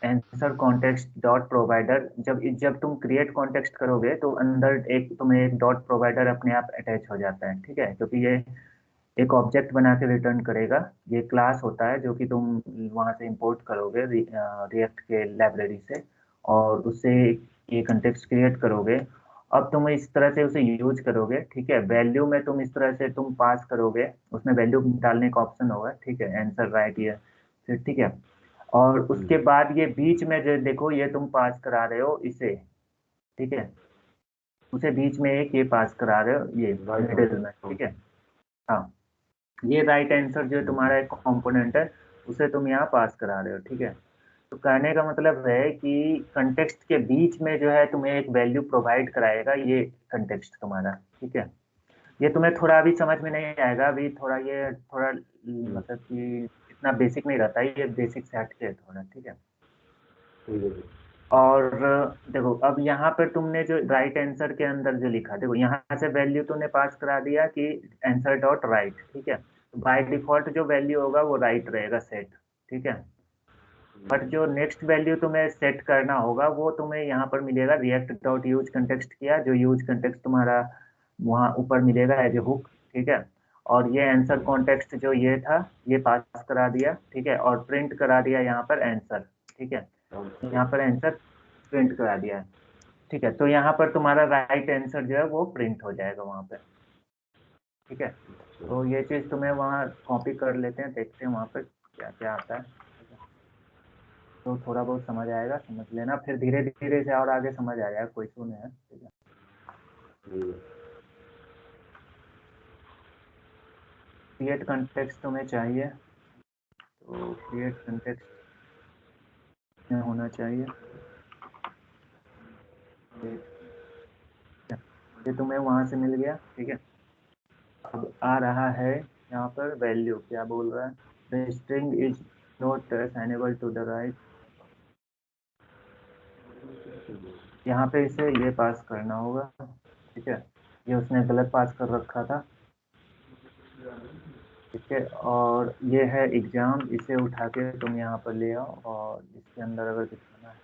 आंसर कॉन्टेक्स्ट डॉट प्रोवाइडर। जब तुम क्रिएट कॉन्टेक्स्ट करोगे तो अंदर एक तुम्हें एक डॉट प्रोवाइडर अपने आप अटैच हो जाता है, ठीक है, क्योंकि ये एक ऑब्जेक्ट बना के रिटर्न करेगा। ये क्लास होता है जो कि तुम वहां से इंपोर्ट करोगे रिएक्ट के लाइब्रेरी से, और उससे ये कंटेक्स्ट क्रिएट करोगे। अब तुम इस तरह से उसे यूज करोगे, ठीक है। वैल्यू में तुम इस तरह से तुम पास करोगे, उसमें वैल्यू डालने का ऑप्शन होगा, ठीक है, आंसर राइट ये फिर, ठीक है। और उसके बाद ये बीच में जो देखो ये तुम पास करा रहे हो इसे, ठीक है, उसे बीच में एक ये पास करा रहे हो, ये मिडिल में, ठीक है। हाँ, ये राइट आंसर जो तुम्हारा एक कंपोनेंट है उसे तुम यहाँ पास करा रहे हो, ठीक है। तो कहने का मतलब है कि कंटेक्स्ट के बीच में जो है तुम्हें एक वैल्यू प्रोवाइड कराएगा ये कंटेक्स्ट तुम्हारा, ठीक है। ये तुम्हें थोड़ा अभी समझ में नहीं आएगा, अभी थोड़ा ये थोड़ा मतलब कि इतना बेसिक नहीं रहता है, ये बेसिक से हट के थोड़ा, ठीक है। और देखो अब यहाँ पर तुमने जो राइट आंसर के अंदर जो लिखा, देखो यहाँ से वैल्यू तुमने पास करा दिया कि आंसर डॉट राइट, ठीक है। बाय डिफॉल्ट जो वैल्यू होगा वो राइट रहेगा सेट, ठीक है। बट जो नेक्स्ट वैल्यू तुम्हें सेट करना होगा वो तुम्हें यहाँ पर मिलेगा रिएक्ट डॉट यूज कंटेक्स्ट किया, जो यूज कंटेक्स्ट तुम्हारा वहाँ ऊपर मिलेगा एज ए हुक, ठीक है। और ये आंसर कॉन्टेक्स्ट जो ये था ये पास करा दिया, ठीक है, और प्रिंट करा दिया यहाँ पर आंसर, ठीक है। यहाँ पर आंसर प्रिंट करा दिया है, ठीक है। तो यहाँ पर तुम्हारा राइट आंसर जो है वो प्रिंट हो जाएगा वहाँ पे, ठीक है। तो ये चीज तुम्हें वहाँ कॉपी कर लेते हैं, देखते हैं वहाँ पे क्या क्या आता है, ठीक है। तो थोड़ा बहुत समझ आएगा, समझ लेना, फिर धीरे धीरे से और आगे समझ आ जाएगा, कोई इशू नहीं है, ठीक है। क्रिएट कंटेक्स्ट तुम्हें चाहिए, तो क्रिएट कंटेक्स्ट में होना चाहिए ये तुम्हें वहां से मिल गया, ठीक है। अब आ रहा है यहाँ पर वैल्यू, क्या बोल रहा है, the string is not assignable to the right. यहाँ पे इसे ये पास करना होगा, ठीक है। ये उसने गलत पास कर रखा था, ठीक है। और ये है एग्जाम, इसे उठा के तुम यहाँ पर ले आओ और इसके अंदर अगर दिखाना है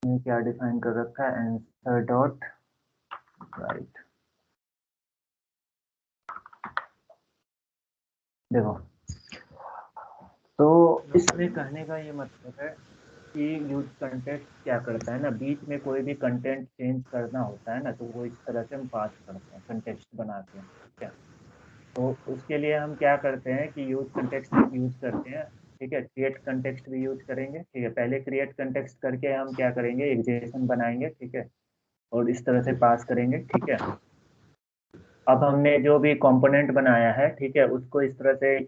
ये क्या डिफाइन कर रखा है, आंसर डॉट राइट। देखो तो इसमें कहने का ये मतलब है कि यूज कंटेंट क्या करता है ना, बीच में कोई भी कंटेंट चेंज करना होता है ना तो वो इस तरह से हम पास करते हैं कंटेक्स्ट बना के, ठीक है। तो उसके लिए हम क्या करते हैं कि यूज कंटेक्स्ट यूज करते हैं, ठीक है। क्रिएट कंटेक्स्ट भी यूज करेंगे, ठीक है। पहले क्रिएट कंटेक्स्ट करके हम क्या करेंगे, एक जेसन बनाएंगे, ठीक है, और इस तरह से पास करेंगे, ठीक है। अब हमने जो भी कंपोनेंट बनाया है, ठीक है, उसको इस तरह से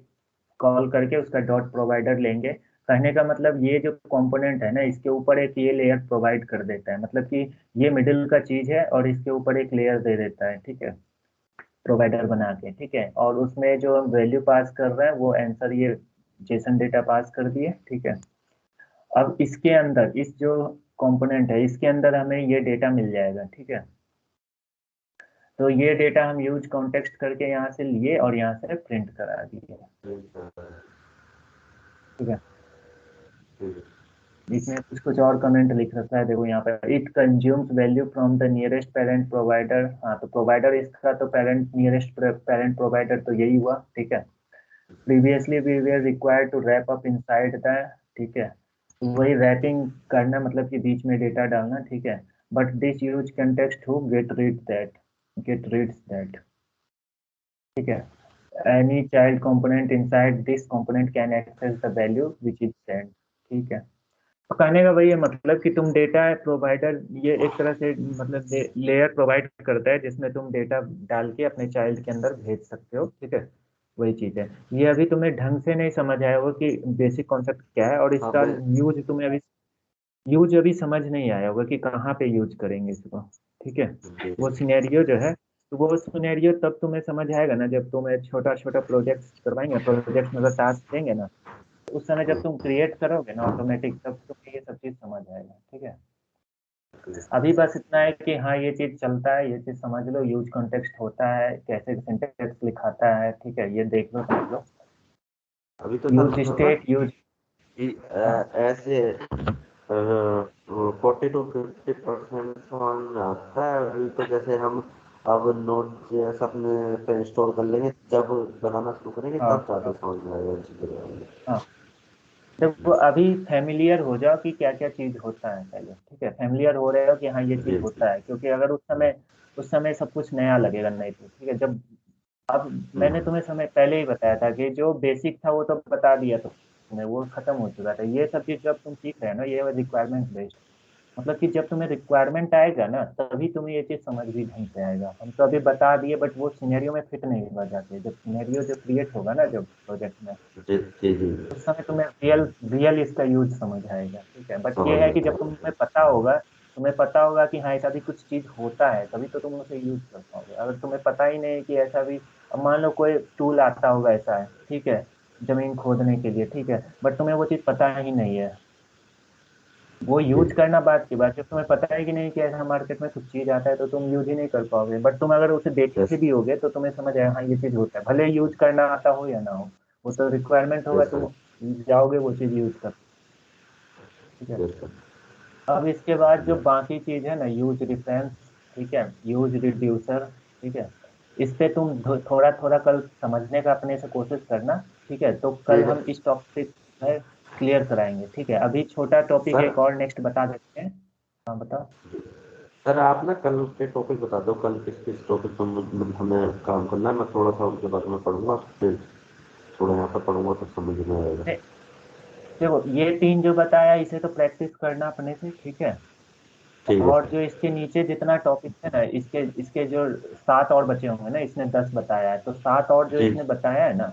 कॉल करके उसका डॉट प्रोवाइडर लेंगे। कहने का मतलब ये जो कंपोनेंट है ना इसके ऊपर एक ये लेयर प्रोवाइड कर देता है, मतलब कि ये मिडिल का चीज है और इसके ऊपर एक लेयर दे देता है, ठीक है, प्रोवाइडर बना के, ठीक है। और उसमें जो हम वैल्यू पास कर रहे हैं वो आंसर ये जेसन डेटा पास कर दिए, ठीक है। अब इसके अंदर इस जो कंपोनेंट है इसके अंदर हमें ये डेटा मिल जाएगा, ठीक है। तो ये डेटा हम यूज कॉन्टेक्स्ट करके यहाँ से लिए और यहाँ से प्रिंट करा दिए, ठीक है। इसमें कुछ कुछ और कमेंट लिख रखा है, देखो यहाँ पर, it consumes value from the nearest parent provider. हाँ, तो प्रोवाइडर इसका तो पेरेंट, नियरेस्ट पेरेंट प्रोवाइडर तो यही हुआ, ठीक है। Previously we were required to wrap up inside the, ठीक है, तो वही रैपिंग करना, मतलब कि बीच में डेटा डालना, ठीक है। But this use context to get read that, get reads that, ठीक है। Any child component inside this component can access the value which is send, ठीक है। तो कहने का वही है, मतलब कि तुम डेटा प्रोवाइडर, ये एक तरह से मतलब लेयर प्रोवाइड करता है जिसमें तुम डेटा डाल के अपने चाइल्ड के अंदर भेज सकते हो, ठीक है। वही चीज है। ये अभी तुम्हें ढंग से नहीं समझ आया होगा कि बेसिक कॉन्सेप्ट क्या है, और हाँ इसका मैं यूज अभी समझ नहीं आया होगा कि कहाँ पे यूज करेंगे इसको, ठीक है। जी वो सिनेरियो जो है, तो वो सिनेरियो तब तुम्हें समझ आएगा ना जब तुम्हें छोटा छोटा प्रोजेक्ट्स करवाएंगे, प्रोजेक्ट्स मतलब टास्क देंगे ना, तो उस समय जब तुम क्रिएट करोगे ना ऑटोमेटिक, तब तुम्हें ये सब चीज समझ आएगा, ठीक है। अभी बस इतना है कि हाँ ये चीज चलता है, ये चीज समझ लो, यूज कॉन्टेक्स्ट होता है, कैसे सिंटेक्स लिखाता है, ठीक है, ये देख लो समझ लो। अभी तो सर यूज मतलब ना स्टेट यूज, कि हाँ ऐसे 40 to 50% समझ में आता है अभी तो। जैसे हम अब नोट जेएस अपने पे इंस्टॉल कर लेंगे, जब बनाना शुरू करेंगे हाँ तब ज़्यादा समझ में आएगा चीज़ें के बारे में। हाँ। देखो अभी फैमिलियर हो जाओ कि क्या क्या चीज होता है पहले, ठीक है, फैमिलियर हो रहे हो कि हाँ ये चीज जी जी। होता है, क्योंकि अगर उस समय सब कुछ नया लगेगा नहीं तो, ठीक है। जब अब मैंने हम्म, तुम्हें समय पहले ही बताया था कि जो बेसिक था वो तो बता दिया तुम्हें, वो खत्म हो चुका था। ये सब चीज जब तुम सीख रहे हो ना, ये रिक्वायरमेंट बेस्ड, मतलब कि जब तुम्हें रिक्वायरमेंट आएगा ना, तभी तुम्हें ये चीज समझ भी ढंग से आएगा। हम तो अभी बता दिए, बट वो सिनेरियो में फिट नहीं हो जाते। जब सिनेरियो जो क्रिएट होगा ना जब प्रोजेक्ट में, जी जी जी। उस समय तुम्हें रियल रियल इसका यूज समझ आएगा, ठीक है। बट ये समझ है में कि जब आएगा। तुम्हें पता होगा कि हाँ ऐसा भी कुछ चीज होता है, तभी तो तुम उसे यूज कर पाओगे। अगर तुम्हें पता ही नहीं कि ऐसा भी, अब मान लो कोई टूल आता होगा ऐसा है, ठीक है, जमीन खोदने के लिए, ठीक है, बट तुम्हें वो चीज पता ही नहीं है, वो जी यूज करना बात की बात। जब तुम्हें पता है कि नहीं कि ऐसा मार्केट में कुछ चीज आता है, तो तुम यूज ही नहीं कर पाओगे। बट तुम अगर उसे देखे यस भी होगे तो तुम्हें समझ आए हाँ ये चीज होता है, भले यूज करना आता हो या ना हो, वो तो रिक्वायरमेंट होगा, यस सर। तुम जाओगे वो चीज यूज कर, ठीक है। Yes sir. अब इसके बाद जो बाकी चीज है ना, यूज रेफरेंस, ठीक है, यूज रिड्यूसर, ठीक है, इस पे तुम थोड़ा थोड़ा कल समझने का अपने से कोशिश करना, ठीक है। तो कल ठीक है हम इस टॉपिक में क्लियर कराएंगे, ठीक है। अभी छोटा टॉपिक सर। एक और नेक्स्ट बता देते हैं। हाँ बताओ। सर आप ना कल के टॉपिक बता दो, कल किस किस टॉपिक पर मतलब हमें काम करना है। मैं थोड़ा सा उनके बारे में पढ़ूंगा, फिर थोड़ा यहाँ पर पढ़ूंगा तो समझ में आएगा। दे- देखो ये तीन जो बताया इसे तो प्रैक्टिस करना अपने से, ठीक है। ठीक है और सर। जो इसके नीचे जितना टॉपिक है ना, इसके इसके जो सात और बचे होंगे ना, इसने 10 बताया है, तो सात और जो जी इसने बताया है ना,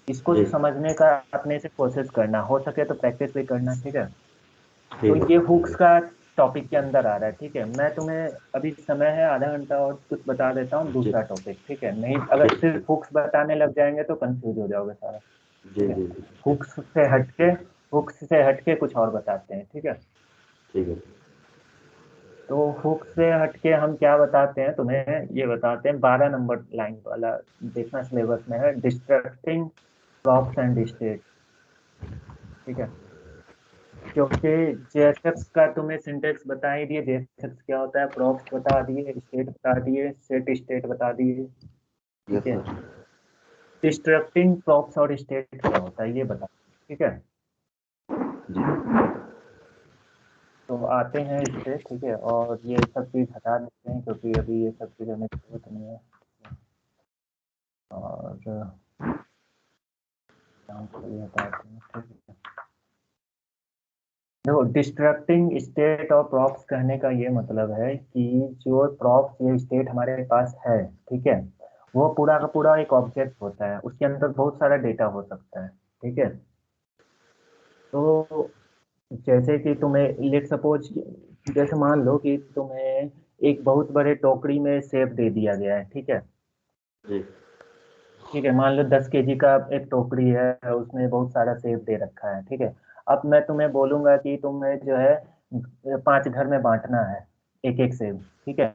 इसको जी। समझने का अपने से कोशिश करना, हो सके तो प्रैक्टिस भी करना, ठीक है। तो ठीक है ये सर। ठीक हुक्स है। का टॉपिक के अंदर आ रहा है, ठीक है। मैं तुम्हें अभी समय है आधा घंटा और कुछ बता देता हूँ जी दूसरा टॉपिक, ठीक है। नहीं, अगर ठीक सिर्फ ठीक। हुक्स बताने लग जाएंगे तो कंफ्यूज हो जाओगे सारा, जी ठीक है। जी जी। हुक्स से हटके कुछ और बताते हैं, ठीक है। ठीक है। तो हुक्स से हटके हम क्या बताते हैं तुम्हें, ये बताते हैं 12 नंबर लाइन वाला, देखना सिलेबस में है, डिस्ट्रक्टिंग प्रॉप्स एंड स्टेट, ठीक है। क्योंकि जेएसएक्स का तुम्हें सिंटेक्स बता ही दिए, जेएसएक्स क्या होता है, प्रॉप्स बता दिए, स्टेट बता दिए, सेट स्टेट बता दिए, ठीक यस है। सर। डिस्ट्रक्टिंग प्रॉप्स और स्टेट क्या होता है ये बता, ठीक है। जी तो आते हैं इस पे, ठीक है, और ये सब चीज हटा देते हैं क्योंकि अभी ये सब चीज हमें जरूरत नहीं है। और नाम को भी हटाते हैं, ठीक है। देखो डिस्ट्रक्टिंग स्टेट और प्रॉप्स कहने का ये मतलब है कि जो प्रॉप्स ये स्टेट हमारे पास है, ठीक है, वो पूरा का पूरा एक ऑब्जेक्ट होता है, उसके अंदर बहुत सारा डेटा हो सकता है, ठीक है। तो जैसे कि तुम्हें लेट सपोज, जैसे मान लो कि तुम्हें एक बहुत बड़े टोकरी में सेब दे दिया गया है, ठीक है। जी ठीक है, मान लो 10 केजी का एक टोकरी है, उसमें बहुत सारा सेब दे रखा है, ठीक है। अब मैं तुम्हें बोलूंगा कि तुम्हें जो है 5 घर में बांटना है, एक एक सेब, ठीक है।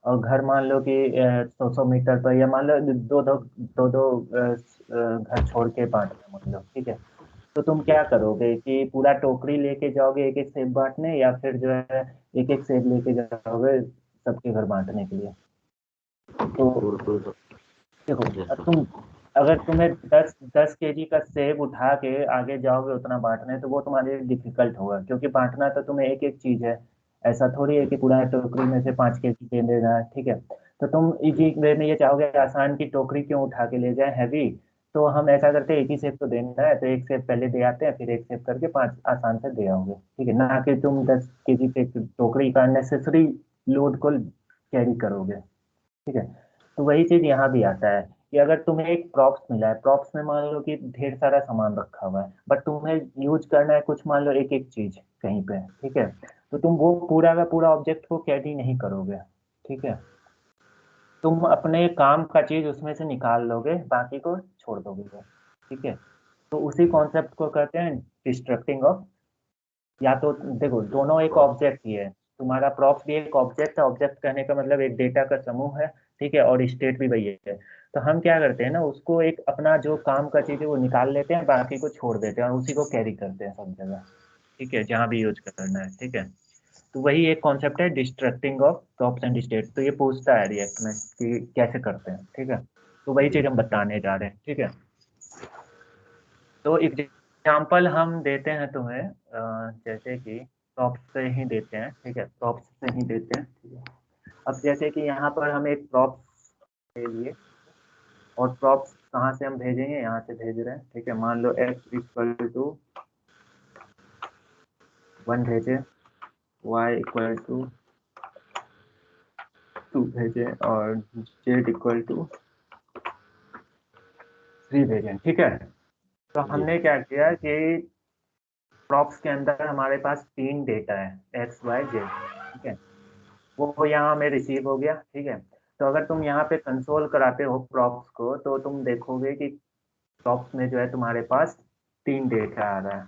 और घर मान लो कि 100 100 मीटर पर, या मान लो दो दो दो दो घर छोड़ के बांटना, मान लो, ठीक है। तो तुम क्या करोगे कि पूरा टोकरी लेके जाओगे एक एक सेब बांटने, या फिर जो है एक एक सेब लेके जाओगे सबके घर बांटने के लिए? तो पूरे पूरे देखो, अब जैसा। तुम, अगर तुम्हें 10 10 केजी का सेब उठा के आगे जाओगे उतना बांटने, तो वो तुम्हारे लिए डिफिकल्ट होगा, क्योंकि बांटना तो तुम्हें एक एक चीज है। ऐसा थोड़ी है कि पूरा टोकरी में से 5 केजी दे देना है, ठीक है? तो तुम इजी वे में ये चाहोगे आसान की टोकरी क्यों उठा के ले जाए हैवी। तो हम ऐसा करते हैं, एक ही सेब तो देना है, तो एक सेब पहले दे आते हैं, फिर एक सेब करके 5 आसान से दे आओगे, ठीक है? ना कि तुम 10 केजी पे टोकरी का नेसेसरी लोड को कैरी करोगे, ठीक है? तो वही चीज यहाँ भी आता है कि अगर तुम्हें एक प्रॉप्स मिला है, प्रॉप्स में मान लो कि ढेर सारा सामान रखा हुआ है, बट तुम्हें यूज करना है कुछ, मान लो एक एक चीज कहीं पे, ठीक है? तो तुम वो पूरा का पूरा ऑब्जेक्ट को कैरी नहीं करोगे, ठीक है? तुम अपने काम का चीज उसमें से निकाल लोगे, बाकी को छोड़ दोगे, ठीक है? तो उसी कॉन्सेप्ट को कहते हैं डिस्ट्रक्टिंग ऑफ। या तो देखो, दोनों एक प्रॉप। ऑब्जेक्ट ही है। तुम्हारा प्रॉप्स भी एक ऑब्जेक्ट है, ऑब्जेक्ट कहने का मतलब एक डेटा का समूह है, ठीक है? और स्टेट भी वही है। तो हम क्या करते हैं ना, उसको एक अपना जो काम का चीज है वो निकाल लेते हैं, बाकी को छोड़ देते हैं और उसी को कैरी करते हैं सब जगह, ठीक है, जहाँ भी यूज करना है, ठीक है? तो वही एक कॉन्सेप्ट है distracting of props and state. तो ये पूछता है रिएक्ट में कि कैसे करते हैं, ठीक है? तो वही जी। चीज हम बताने जा रहे हैं, ठीक है? तो एग्जाम्पल हम देते हैं तुम्हें, जैसे कि प्रॉप्स से ही देते हैं, ठीक है? प्रॉप्स से ही देते हैं, ठीक है? अब जैसे कि यहाँ पर हम एक प्रॉप्स ले लिए, और प्रॉप्स कहाँ से हम भेजेंगे, यहाँ से भेज रहे हैं, ठीक है? मान लो x=1 भेजे, y=2 भेजे, और z=3 भेजें, ठीक है? तो जी। हमने क्या किया कि प्रॉप्स के अंदर हमारे पास 3 डेटा है, एक्स वाई जेड, ठीक है? वो यहाँ हमें रिसीव हो गया, ठीक है? तो अगर तुम यहाँ पे कंसोल कराते हो प्रॉप्स को, तो तुम देखोगे कि प्रॉप्स में जो है तुम्हारे पास 3 डेटा आ रहा है।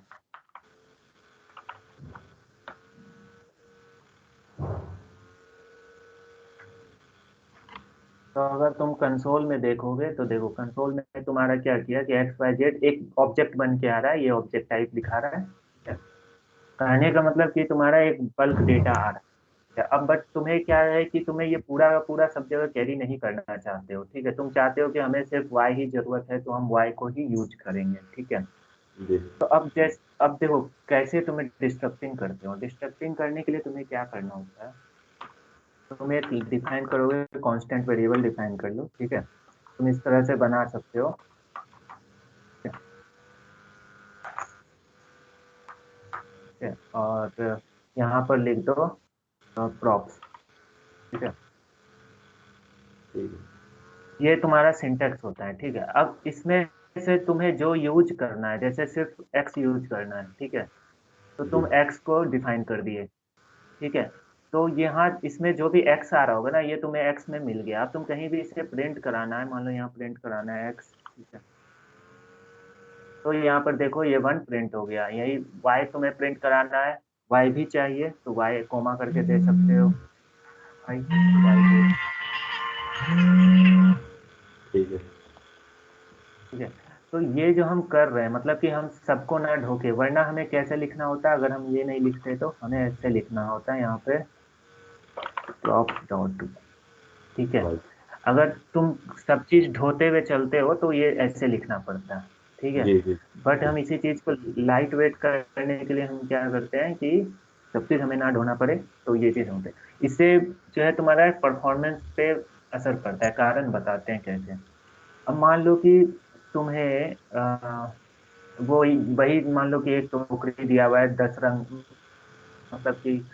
तो अगर तुम कंसोल में देखोगे, तो देखो कंसोल में तुम्हारा क्या किया कि एक्स वाई जेड एक ऑब्जेक्ट बन के आ रहा है, ये ऑब्जेक्ट टाइप दिखा रहा है, ठीक है? कहने का मतलब कि तुम्हारा एक बल्क डेटा आ रहा है। अब बट तुम्हें क्या है कि तुम्हें ये पूरा का पूरा सब जगह कैरी नहीं करना चाहते हो, ठीक है? तुम चाहते हो कि हमें सिर्फ वाई ही जरूरत है, तो हम वाई को ही यूज करेंगे, ठीक है? जी। तो अब देखो कैसे तुम्हें डिस्ट्रक्टिंग करते हो। डिस्ट्रक्टिंग करने के लिए तुम्हें क्या करना होता है, तुम एक डिफाइन करोगे, कांस्टेंट वेरिएबल डिफाइन कर लो, ठीक है? तुम इस तरह से बना सकते हो, ठीक है? और यहाँ पर लिख दो प्रॉप्स, ठीक है? ठीक है। ये तुम्हारा सिंटेक्स होता है, ठीक है? अब इसमें से तुम्हें जो यूज करना है, जैसे सिर्फ एक्स यूज करना है, ठीक है? तो जी। तुम एक्स को डिफाइन कर दिए, ठीक है? तो यहाँ इसमें जो भी एक्स आ रहा होगा ना, ये तुम्हें एक्स में मिल गया। अब तुम कहीं भी इसे प्रिंट कराना है, मान लो यहाँ प्रिंट कराना है एक्स, ठीक है? तो यहाँ पर देखो ये 1 प्रिंट हो गया। यही वाई तुम्हें प्रिंट कराना है, वाई भी चाहिए, तो वाई कोमा करके दे सकते हो, वाई वाई दे, ठीक है। ठीक है? तो ये जो हम कर रहे हैं, मतलब कि हम सबको ना ढोके, वरना हमें कैसे लिखना होता है, अगर हम ये नहीं लिखते तो हमें ऐसे लिखना होता है यहाँ पे प्रॉप डॉट, ठीक है? राइट। अगर तुम सब चीज ढोते हुए चलते हो तो ये ऐसे लिखना पड़ता है, ठीक है? जी। जी। बट जी। हम इसी चीज को लाइट वेट करने के लिए हम क्या करते हैं कि सब चीज हमें ना ढोना पड़े, तो ये चीज होते हैं। इससे जो है तुम्हारा परफॉर्मेंस पे असर पड़ता है। कारण बताते हैं कैसे। अब मान लो कि तुम्हें वो वही मान लो कि एक टोकरी दिया हुआ है 10 रंग, मतलब कि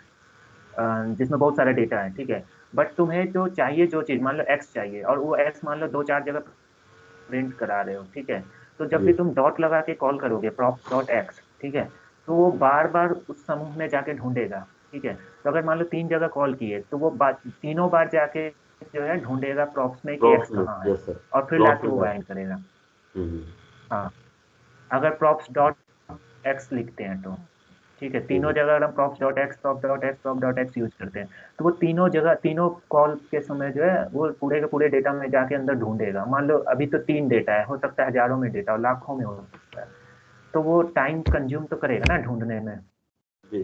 अ, जिसमें बहुत सारा डेटा है, ठीक है? बट तुम्हें जो चाहिए, जो चीज मान लो एक्स चाहिए, और वो एक्स मान लो 2 4 जगह प्रिंट करा रहे हो, ठीक है? तो जब भी जी। तुम डॉट लगा के कॉल करोगे प्रॉप डॉट एक्स, ठीक है? तो वो बार बार उस समूह में जाके ढूंढेगा, ठीक है? तो अगर मान लो 3 जगह कॉल किए, तो वो तीनों बार जाके जो है ढूंढेगा प्रॉप्स में कि एक्स प्रॉप्स में, कहाँ है, यस सर। और फिर प्रॉप्स लाके में वो जाए। बाइंड करेगा। हम्म। हाँ, अगर प्रॉप्स डॉट एक्स लिखते हैं तो, ठीक है? ठीक तीनों है। जगह अगर हम props dot x prop dot x prop dot x use करते हैं, तो वो तीनों जगह तीनों कॉल के समय जो है वो पूरे के पूरे डेटा में जाके अंदर ढूंढेगा। मान लो अभी तो 3 डेटा है, हो सकता है हजारों में डेटा हो, लाखों में हो सकता है। तो वो टाइम कंज्यूम तो करेगा ना ढूंढने में, जी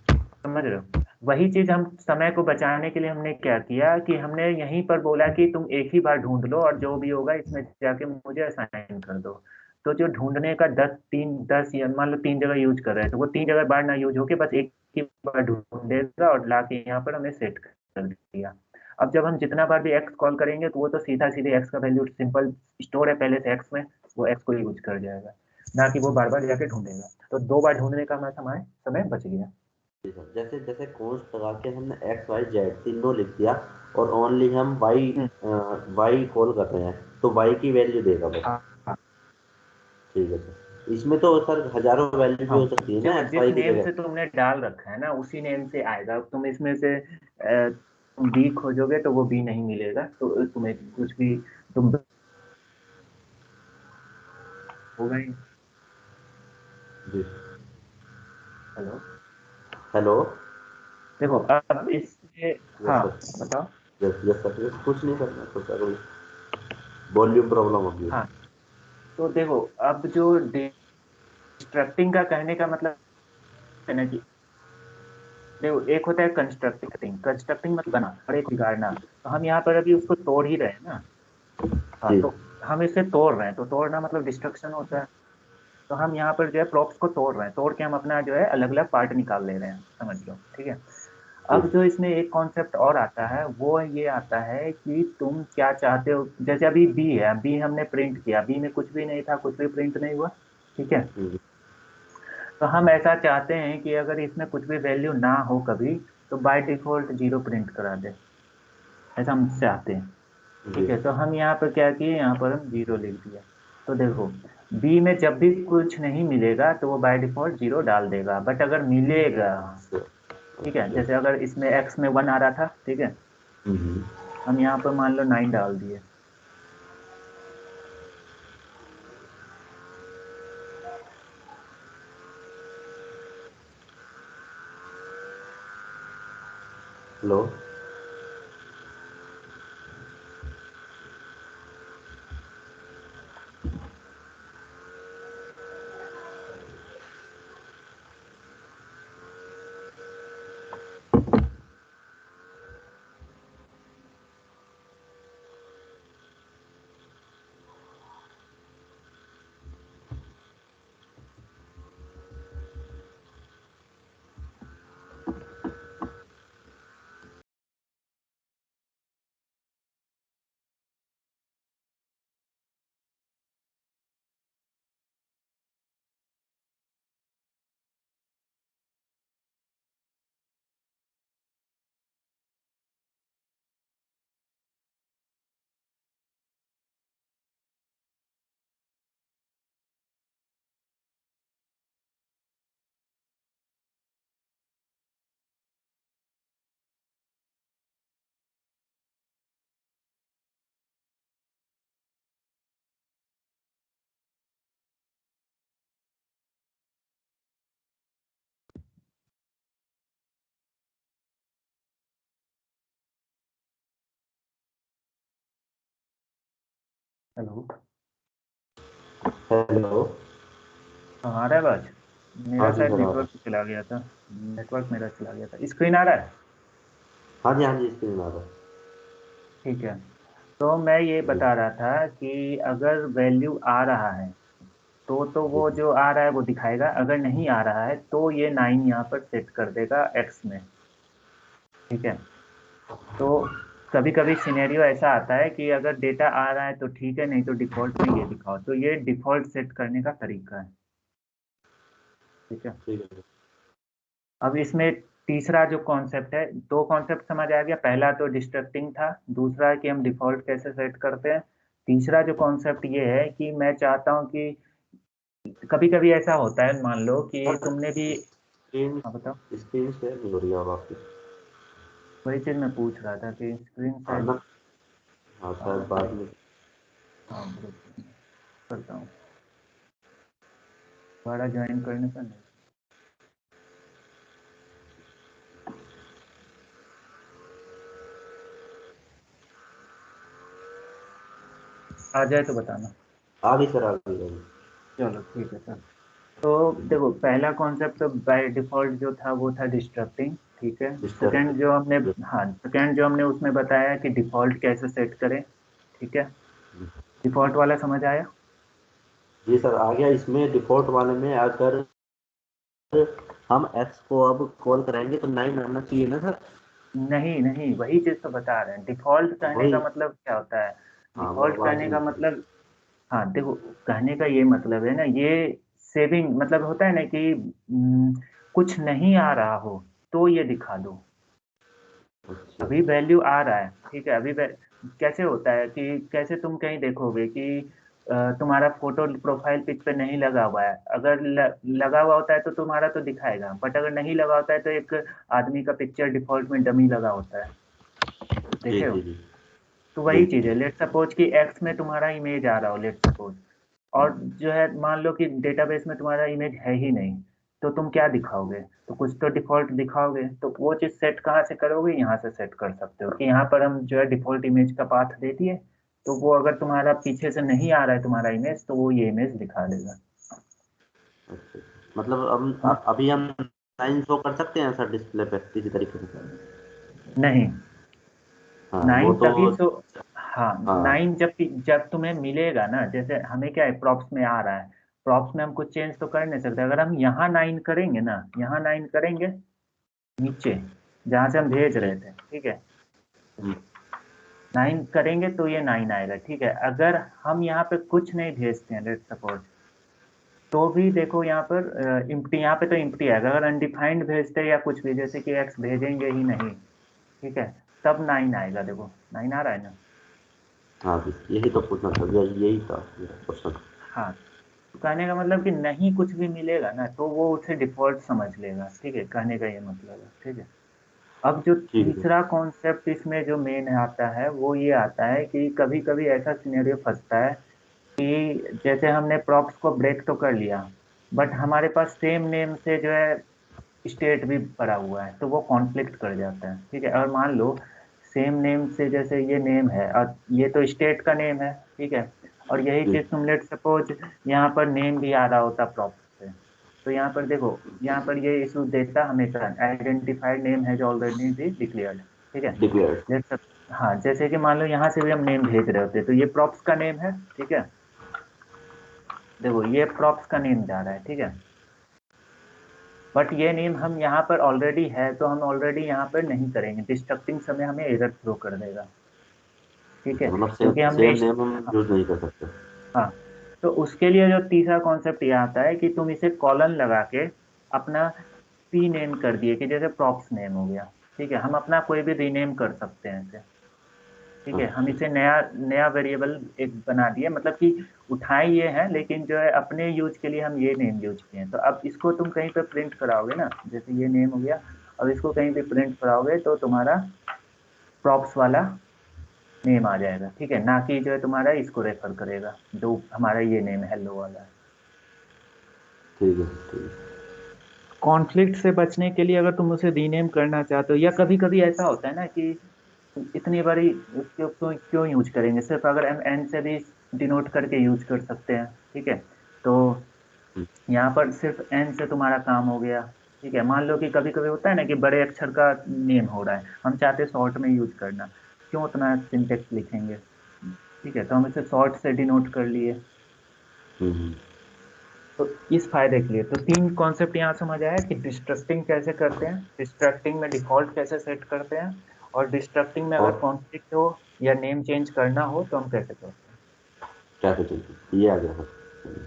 समझ रहे हो? वही चीज हम समय को बचाने के लिए हमने क्या किया कि हमने यहीं पर बोला कि तुम एक ही बार ढूंढ लो और जो भी होगा इसमें जाके मुझे असाइन कर दो। तो जो ढूंढने का 10 या मान लो 3 जगह यूज कर रहे हैं, तो वो 3 जगह बार ना यूज होके बस एक ही बार ढूंढेगा और लाके यहाँ पर हमें सेट कर दिया। अब जब हम जितना बार भी एक्स कॉल करेंगे तो वो तो सीधा सीधे एक्स का वैल्यू सिंपल स्टोर है पहले से एक्स में, वो एक्स को यूज कर जाएगा, ना कि वो बार बार जाके ढूंढेगा। तो 2 बार ढूंढने का हमारा समय समय बच गया। जी सर, जैसे जैसे कॉन्स्ट लगा के हमने एक्स वाई जेड तीनों लिख दिया और ओनली हम वाई हम्म, वाई कॉल कर रहे हैं तो वाई की वैल्यू देगा बस। हाँ हाँ ठीक है सर, इसमें तो सर हजारों वैल्यू भी हाँ। हो सकती है ना देखो एक्स जिस वाई की नेम जगह। से तुमने डाल रखा है ना उसी नेम से आएगा। तुम इसमें से तुम बी खोजोगे तो वो बी नहीं मिलेगा, तो तुम्हें कुछ भी तुम होगा ही। जी। हेलो। हेलो। देखो अब इसमें, यस हाँ सर। बताओ। यस यस सर, यस, कुछ नहीं करना तो सर वॉल्यूम प्रॉब्लम होगी। हाँ तो देखो अब जो डिस्ट्रक्टिंग का कहने का मतलब है ना कि देखो एक होता है कंस्ट्रक्टिंग, कंस्ट्रक्टिंग मतलब बना और एक बिगाड़ना। तो हम यहाँ पर अभी उसको तोड़ ही रहे हैं ना। हाँ जी तो हम इसे तोड़ रहे हैं, तो तोड़ना मतलब डिस्ट्रक्शन होता है। तो हम यहाँ पर जो है प्रॉप्स को तोड़ रहे हैं, तोड़ के हम अपना जो है अलग अलग पार्ट निकाल ले रहे हैं, समझ लो, ठीक है। जी अब जो इसमें एक कॉन्सेप्ट और आता है वो ये आता है कि तुम क्या चाहते हो। जैसे अभी बी है, बी हमने प्रिंट किया, बी में कुछ भी नहीं था, कुछ भी प्रिंट नहीं हुआ, ठीक है। जी तो हम ऐसा चाहते हैं कि अगर इसमें कुछ भी वैल्यू ना हो कभी, तो बाय डिफॉल्ट जीरो प्रिंट करा दे, ऐसा हम चाहते हैं, जी ठीक है। तो हम यहाँ पर क्या किए, यहाँ पर हम जीरो लिख दिया। तो देखो बी में जब भी कुछ नहीं मिलेगा तो वो बाय डिफॉल्ट जीरो डाल देगा, बट अगर मिलेगा, सर। ठीक है, अच्छा। जैसे अगर इसमें एक्स में 1 आ रहा था, ठीक है, हम्म। हम यहाँ पर मान लो 9 डाल दिए। हेलो। हेलो। हेलो। हाँ आ रहा है आवाज? हाँ मेरा जी शायद सर, आ रहा है। नेटवर्क चला गया था, नेटवर्क मेरा चला गया था। स्क्रीन आ रहा है? हाँ जी स्क्रीन आ रहा है। ठीक है। तो मैं ये जी बता रहा था कि अगर वैल्यू आ रहा है तो जी वो जो आ रहा है वो दिखाएगा, अगर नहीं आ रहा है तो ये 9 यहाँ पर सेट कर देगा एक्स में, ठीक है। तो कभी कभी सिनेरियो ऐसा आता है कि अगर डेटा आ रहा है तो ठीक है, नहीं तो डिफॉल्ट में ये दिखाओ। तो ये डिफॉल्ट सेट करने का तरीका है, ठीक है। ठीक है। अब इसमें तीसरा जो कॉन्सेप्ट है, 2 कॉन्सेप्ट समझ आ गया। पहला तो डिस्ट्रक्टिंग था, दूसरा कि हम डिफॉल्ट कैसे सेट करते हैं। तीसरा जो कॉन्सेप्ट ये है कि मैं चाहता हूँ कि कभी कभी ऐसा होता है, मान लो कि सर तुमने भी। स्क्रीन हाँ बताओ। स्क्रीन शेयर नहीं हो रही है अब आपकी। वही चीज मैं पूछ रहा था कि स्क्रीन हाँ शायद। ना। हाँ हाँ शायद बाद एक, में। हाँ ग्रुप करता हूँ, दोबारा ज्वाइन करने पर नहीं। आ जाए तो बताना। आ गई सर, आ गई। चलो ठीक है सर। तो देखो पहला कॉन्सेप्ट तो बाय डिफॉल्ट जो था वो था डिस्ट्रक्टिंग, ठीक है। डिस्ट्रक्ट। सेकंड जो हमने, हाँ सेकंड जो हमने उसमें बताया कि डिफॉल्ट कैसे सेट करें, ठीक है। डिफॉल्ट वाला समझ आया? जी सर आ गया। इसमें डिफॉल्ट वाले में अगर हम एक्स को अब कॉल कराएंगे तो 9 आना चाहिए ना सर? नहीं नहीं, वही चीज तो बता रहे हैं, डिफॉल्ट कहने का वही। मतलब क्या होता है। हाँ वो डिफॉल्ट आवाज कहने नहीं का थी। मतलब, हाँ देखो, कहने का ये मतलब है ना, ये सेविंग मतलब होता है ना कि कुछ नहीं आ रहा हो तो ये दिखा दो। अच्छा। अभी वैल्यू आ रहा है, ठीक है, कैसे होता है कि कैसे तुम कहीं देखोगे कि तुम्हारा फोटो प्रोफाइल पिक पे नहीं लगा हुआ है, अगर लगा हुआ होता है तो तुम्हारा तो दिखाएगा, बट अगर नहीं लगा होता है तो एक आदमी का पिक्चर डिफॉल्ट में डमी लगा होता है, जी देखे हो? जी जी। तो वही जी चीज जी। है, लेट सपोज कि एक्स में तुम्हारा इमेज आ रहा हो, लेट सपोज, और जो है मान लो कि डेटाबेस में तुम्हारा इमेज है ही नहीं, तो तुम क्या दिखाओगे? तो कुछ तो डिफॉल्ट दिखाओगे, तो वो चीज सेट कहाँ से करोगे? यहाँ से सेट कर सकते हो कि यहाँ पर हम जो है डिफॉल्ट इमेज का पाथ दे दिए, तो वो अगर तुम्हारा पीछे से नहीं आ रहा है तुम्हारा इमेज, तो वो ये इमेज दिखा देगा। अच्छा। मतलब हाँ, अभी हम 9 शो कर सकते हैं सर डिस्प्ले पे किसी तरीके से? नहीं, हाँ वो 9 तो। तभी सो, हाँ हाँ 9 जब जब तुम्हें मिलेगा ना, जैसे हमें क्या है, प्रॉप्स में आ रहा है, प्रॉप्स में हम कुछ चेंज तो कर नहीं सकते, अगर हम यहाँ 9 करेंगे ना, यहाँ 9 करेंगे नीचे जहां से हम भेज जी। रहे थे, ठीक है, हम्म। 9 करेंगे तो ये 9 आएगा, ठीक है। अगर हम यहाँ पे कुछ नहीं भेजते हैं, लेट सपोज, तो भी देखो यहाँ पर इम्प्टी, यहाँ पे तो इम्प्टी आएगा, अगर अनडिफाइंड भेजते हैं या कुछ भी, जैसे कि एक्स भेजेंगे ही नहीं, ठीक है, तब 9 आएगा, देखो 9 आ रहा है ना। हाँ जी यही तो पूछना था, यही था मेरा क्वेश्चन। हाँ, तो कहने का मतलब कि नहीं कुछ भी मिलेगा ना तो वो उसे डिफॉल्ट समझ लेगा, ठीक है, कहने का ये मतलब है, ठीक है। अब जो ठीक है। तीसरा कॉन्सेप्ट इसमें जो मेन आता है वो ये आता है कि कभी कभी ऐसा सिनेरियो फंसता है कि जैसे हमने प्रॉप्स को ब्रेक तो कर लिया, बट हमारे पास सेम नेम से जो है स्टेट भी पड़ा हुआ है, तो वो कॉन्फ्लिक्ट कर जाता है, ठीक है। और मान लो सेम नेम से, जैसे ये नेम है और ये तो स्टेट का नेम है, ठीक है, और यही जी चीज तुम लेट सपोज यहाँ पर नेम भी आ रहा होता प्रॉप्स से, तो यहाँ पर देखो, यहाँ पर ये इशू देता हमेशा identified name has already be declared, ठीक है। डिक्लेयर। लेट सप हाँ, जैसे कि मान लो यहाँ से भी हम नेम भेज रहे होते तो ये प्रॉप्स का नेम है, ठीक है, देखो ये प्रॉप्स का नेम जा रहा है, ठीक है, बट ये नेम हम यहाँ पर ऑलरेडी है तो हम ऑलरेडी यहाँ पर नहीं करेंगे, डिस्ट्रक्टिंग समय हमें एरर थ्रो कर देगा, ठीक है, अच्छा मतलब सेम क्योंकि हमने सेम नेम हम हाँ, यूज नहीं कर सकते? हाँ, तो उसके लिए जो तीसरा कॉन्सेप्ट ये आता है कि तुम इसे कॉलन लगा के अपना पी नेम कर दिए, कि जैसे प्रॉप्स नेम हो गया, ठीक है, हम अपना कोई भी रीनेम कर सकते हैं इसे, ठीक है, हम अच्छा। इसे नया नया वेरिएबल एक बना दिए, मतलब कि उठाए ये है, लेकिन जो है अपने यूज के लिए हम ये नेम यूज किए हैं, तो अब इसको तुम कहीं पे प्रिंट कराओगे ना, जैसे ये नेम हो गया, अब इसको कहीं भी प्रिंट कराओगे तो तुम्हारा प्रॉप्स वाला नेम आ जाएगा, ठीक है, ना कि जो है तुम्हारा इसको रेफर करेगा जो हमारा ये नेम हेलो वाला है। ठीक है ठीक है। कॉन्फ्लिक्ट से बचने के लिए अगर तुम उसे रीनेम करना चाहते हो, या कभी कभी ऐसा होता है ना कि इतनी बड़ी उसको क्यों क्यों यूज करेंगे, सिर्फ अगर हम एन से भी डिनोट करके यूज कर सकते हैं, ठीक है। तो हम्म। यहाँ पर सिर्फ एन से तुम्हारा काम हो गया, ठीक है। मान लो कि कभी कभी होता है ना कि बड़े अक्षर का नेम हो रहा है, हम चाहते हैं शॉर्ट में यूज करना, क्यों उतना सिंटेक्स लिखेंगे, ठीक है, तो हम इसे शॉर्ट से डिनोट कर लिए। हम्म। तो इस फायदे के लिए तो तीन कॉन्सेप्ट यहाँ समझ आया कि डिस्ट्रक्टिंग कैसे करते हैं, डिस्ट्रक्टिंग में डिफॉल्ट कैसे सेट करते हैं, और डिस्ट्रक्टिंग में अगर और कॉन्फ्लिक्ट हो या नेम चेंज करना हो तो हम कैसे करते हैं। क्या तो चाहिए ये आ गया सर।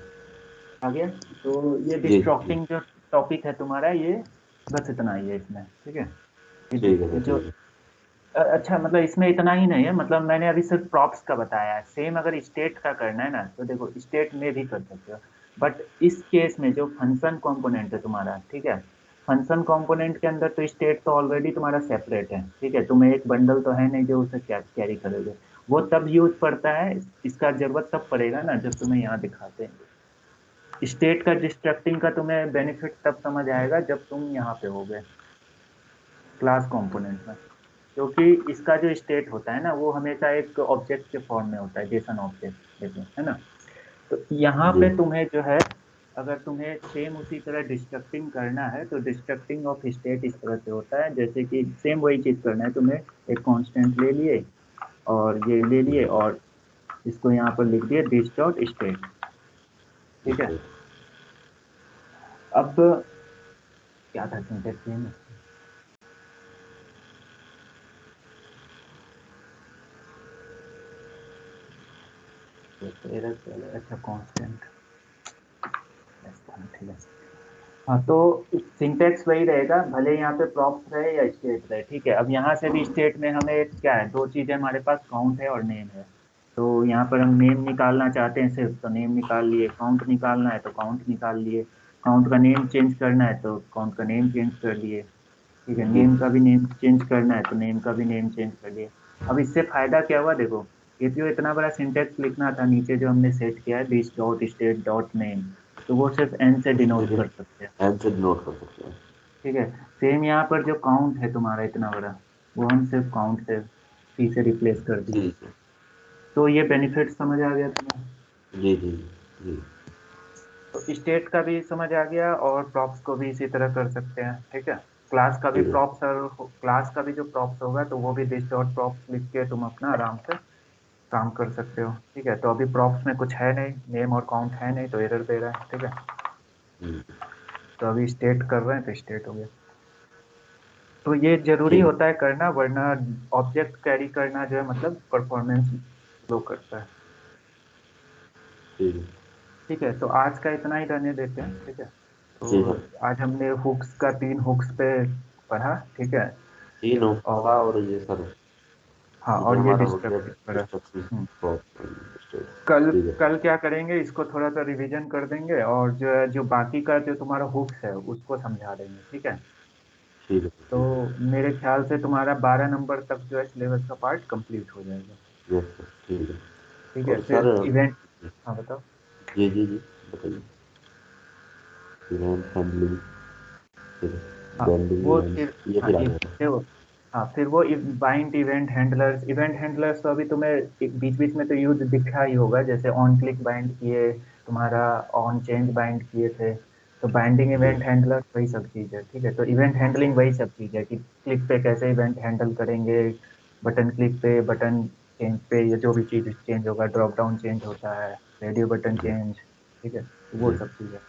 आ गया? तो ये जी जी। डिस्ट्रक्टिंग जो टॉपिक है तुम्हारा, ये बस इतना ही है इसमें, ठीक है। ठीक है सर जो ठीक है। अच्छा, मतलब इसमें इतना ही नहीं है, मतलब मैंने अभी सिर्फ प्रॉप्स का बताया है, सेम अगर स्टेट का करना है ना तो देखो स्टेट में भी कर सकते हो, बट इस केस में जो फंक्शन कंपोनेंट है तुम्हारा, ठीक है, फंक्शन कंपोनेंट के अंदर तो स्टेट तो ऑलरेडी तुम्हारा सेपरेट है, ठीक है, तुम्हें एक बंडल तो है नहीं जो उसे कैरी करोगे, वो तब यूज पड़ता है, इसका जरूरत तब पड़ेगा ना जब तुम्हें यहाँ दिखाते हैं। स्टेट का डिस्ट्रक्टिंग का तुम्हें बेनिफिट तब समझ आएगा जब तुम यहाँ पे होगे क्लास कंपोनेंट में, क्योंकि इसका जो स्टेट होता है ना वो हमेशा एक ऑब्जेक्ट के फॉर्म में होता है, जेसन ऑब्जेक्ट जैसे, है ना। तो यहाँ जी। पे तुम्हें जो है अगर तुम्हें सेम उसी तरह डिस्ट्रक्टिंग करना है तो डिस्ट्रक्टिंग ऑफ स्टेट इस तरह से होता है, जैसे कि सेम वही चीज करना है तुम्हें। एक कांस्टेंट ले लिए और ये ले लिए और इसको यहाँ पर लिख दिए दिस डॉट स्टेट। ठीक है। स्टेट। अब क्या था सिंटेक्स में? एरर चले, अच्छा कांस्टेंट। ठीक है। हाँ तो सिंटेक्स वही रहेगा, भले यहाँ पे प्रॉप्स रहे या स्टेट रहे। ठीक है। अब यहाँ से भी स्टेट में हमें क्या है, दो चीजें हमारे पास, काउंट है और नेम है। तो यहाँ पर हम नेम निकालना चाहते हैं सिर्फ, तो नेम निकाल लिए। काउंट निकालना है तो काउंट निकाल लिए। काउंट का नेम चेंज करना है तो काउंट का नेम चेंज कर लिए। ठीक है। जी नेम का भी नेम चेंज करना है तो नेम का भी नेम चेंज कर लिए। अब इससे फायदा क्या हुआ देखो, ये जो इतना बड़ा सिंटेक्स लिखना था नीचे जो हमने सेट किया है this dot state dot name, तो वो सिर्फ एन से डिनोट जी। कर सकते हैं। एन से नोट कर सकते हैं। ठीक है। सेम यहाँ पर जो काउंट है तुम्हारा इतना बड़ा, वो हम सिर्फ काउंट से सी से रिप्लेस कर जी दिए। जी तो ये बेनिफिट समझ आ गया तुम्हें? जी जी जी तो स्टेट का भी समझ आ गया और प्रॉप्स को भी इसी तरह कर सकते हैं। ठीक है। क्लास का भी ठीक है। प्रॉप्स, और क्लास का भी जो प्रॉप्स होगा तो वो भी दिस डॉट प्रॉप्स लिख के तुम अपना आराम से काम कर सकते हो। ठीक है। तो अभी प्रॉप्स में कुछ है नहीं, नेम और काउंट है नहीं, तो एरर दे रहा है। ठीक है। हम्म, तो अभी स्टेट कर रहे हैं तो स्टेट हो गया। तो ये जरूरी ठीक होता है करना, वरना ऑब्जेक्ट कैरी करना जो है मतलब परफॉर्मेंस लो करता है। ठीक है। ठीक है। तो आज का इतना ही रहने देते हैं। ठीक है। जी तो सर। आज हमने हुक्स का, 3 हुक्स पे पढ़ा। ठीक है। तीन होगा और और ये सर, हाँ, ये और ये हमारा हो गया डिस्ट्रक्टिव पढ़ा। डिस्ट्रक्शन हम्म। स्टेट। कल ठीक है। कल क्या करेंगे, इसको थोड़ा सा रिवीजन कर देंगे और जो है, जो बाकी का जो तुम्हारा हुक्स है उसको समझा देंगे। ठीक है। ठीक है। तो ठीक है। मेरे ख्याल से तुम्हारा 12 नंबर तक जो है सिलेबस का पार्ट कंप्लीट हो जाएगा। Yes sir. ठीक है। ठीक है। और फिर सर, इवेंट, हाँ बताओ। जी जी जी, बताइए। इवेंट हैंडलिंग, फिर हाँ बैंडिंग वो फिर, इवेंट्स, ये हाँ फिर आ ये जाएगा। देखो, हाँ फिर वो bind event handlers. Event handlers तो अभी तुम्हें बीच बीच में तो यूज दिखा ही होगा, जैसे ऑन क्लिक बाइंड किए, तुम्हारा ऑन चेंज बाइंड किए थे। तो बाइंडिंग जी इवेंट हैंडलर वही सब चीज है। ठीक है। तो इवेंट हैंडलिंग वही सब चीज है कि क्लिक पे कैसे इवेंट हैंडल करेंगे, बटन क्लिक पे, बटन चेंज पे, ये जो भी चीज चेंज होगा, ड्रॉप डाउन चेंज होता है, रेडियो बटन जी चेंज। ठीक है। तो वो जी। सब चीज है।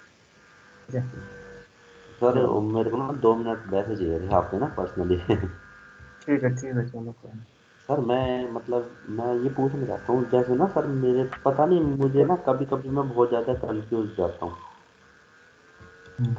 ठीक है। सर चलो मेरे को ना 2 मिनट वैसे चाहिए थे आपसे ना पर्सनली। ठीक है, ठीक है, चलो कोई सर मैं मतलब, मैं ये पूछना चाहता हूँ, जैसे ना सर मेरे पता नहीं, मुझे ना कभी कभी मैं बहुत ज़्यादा कंफ्यूज जाता हूँ। नहीं।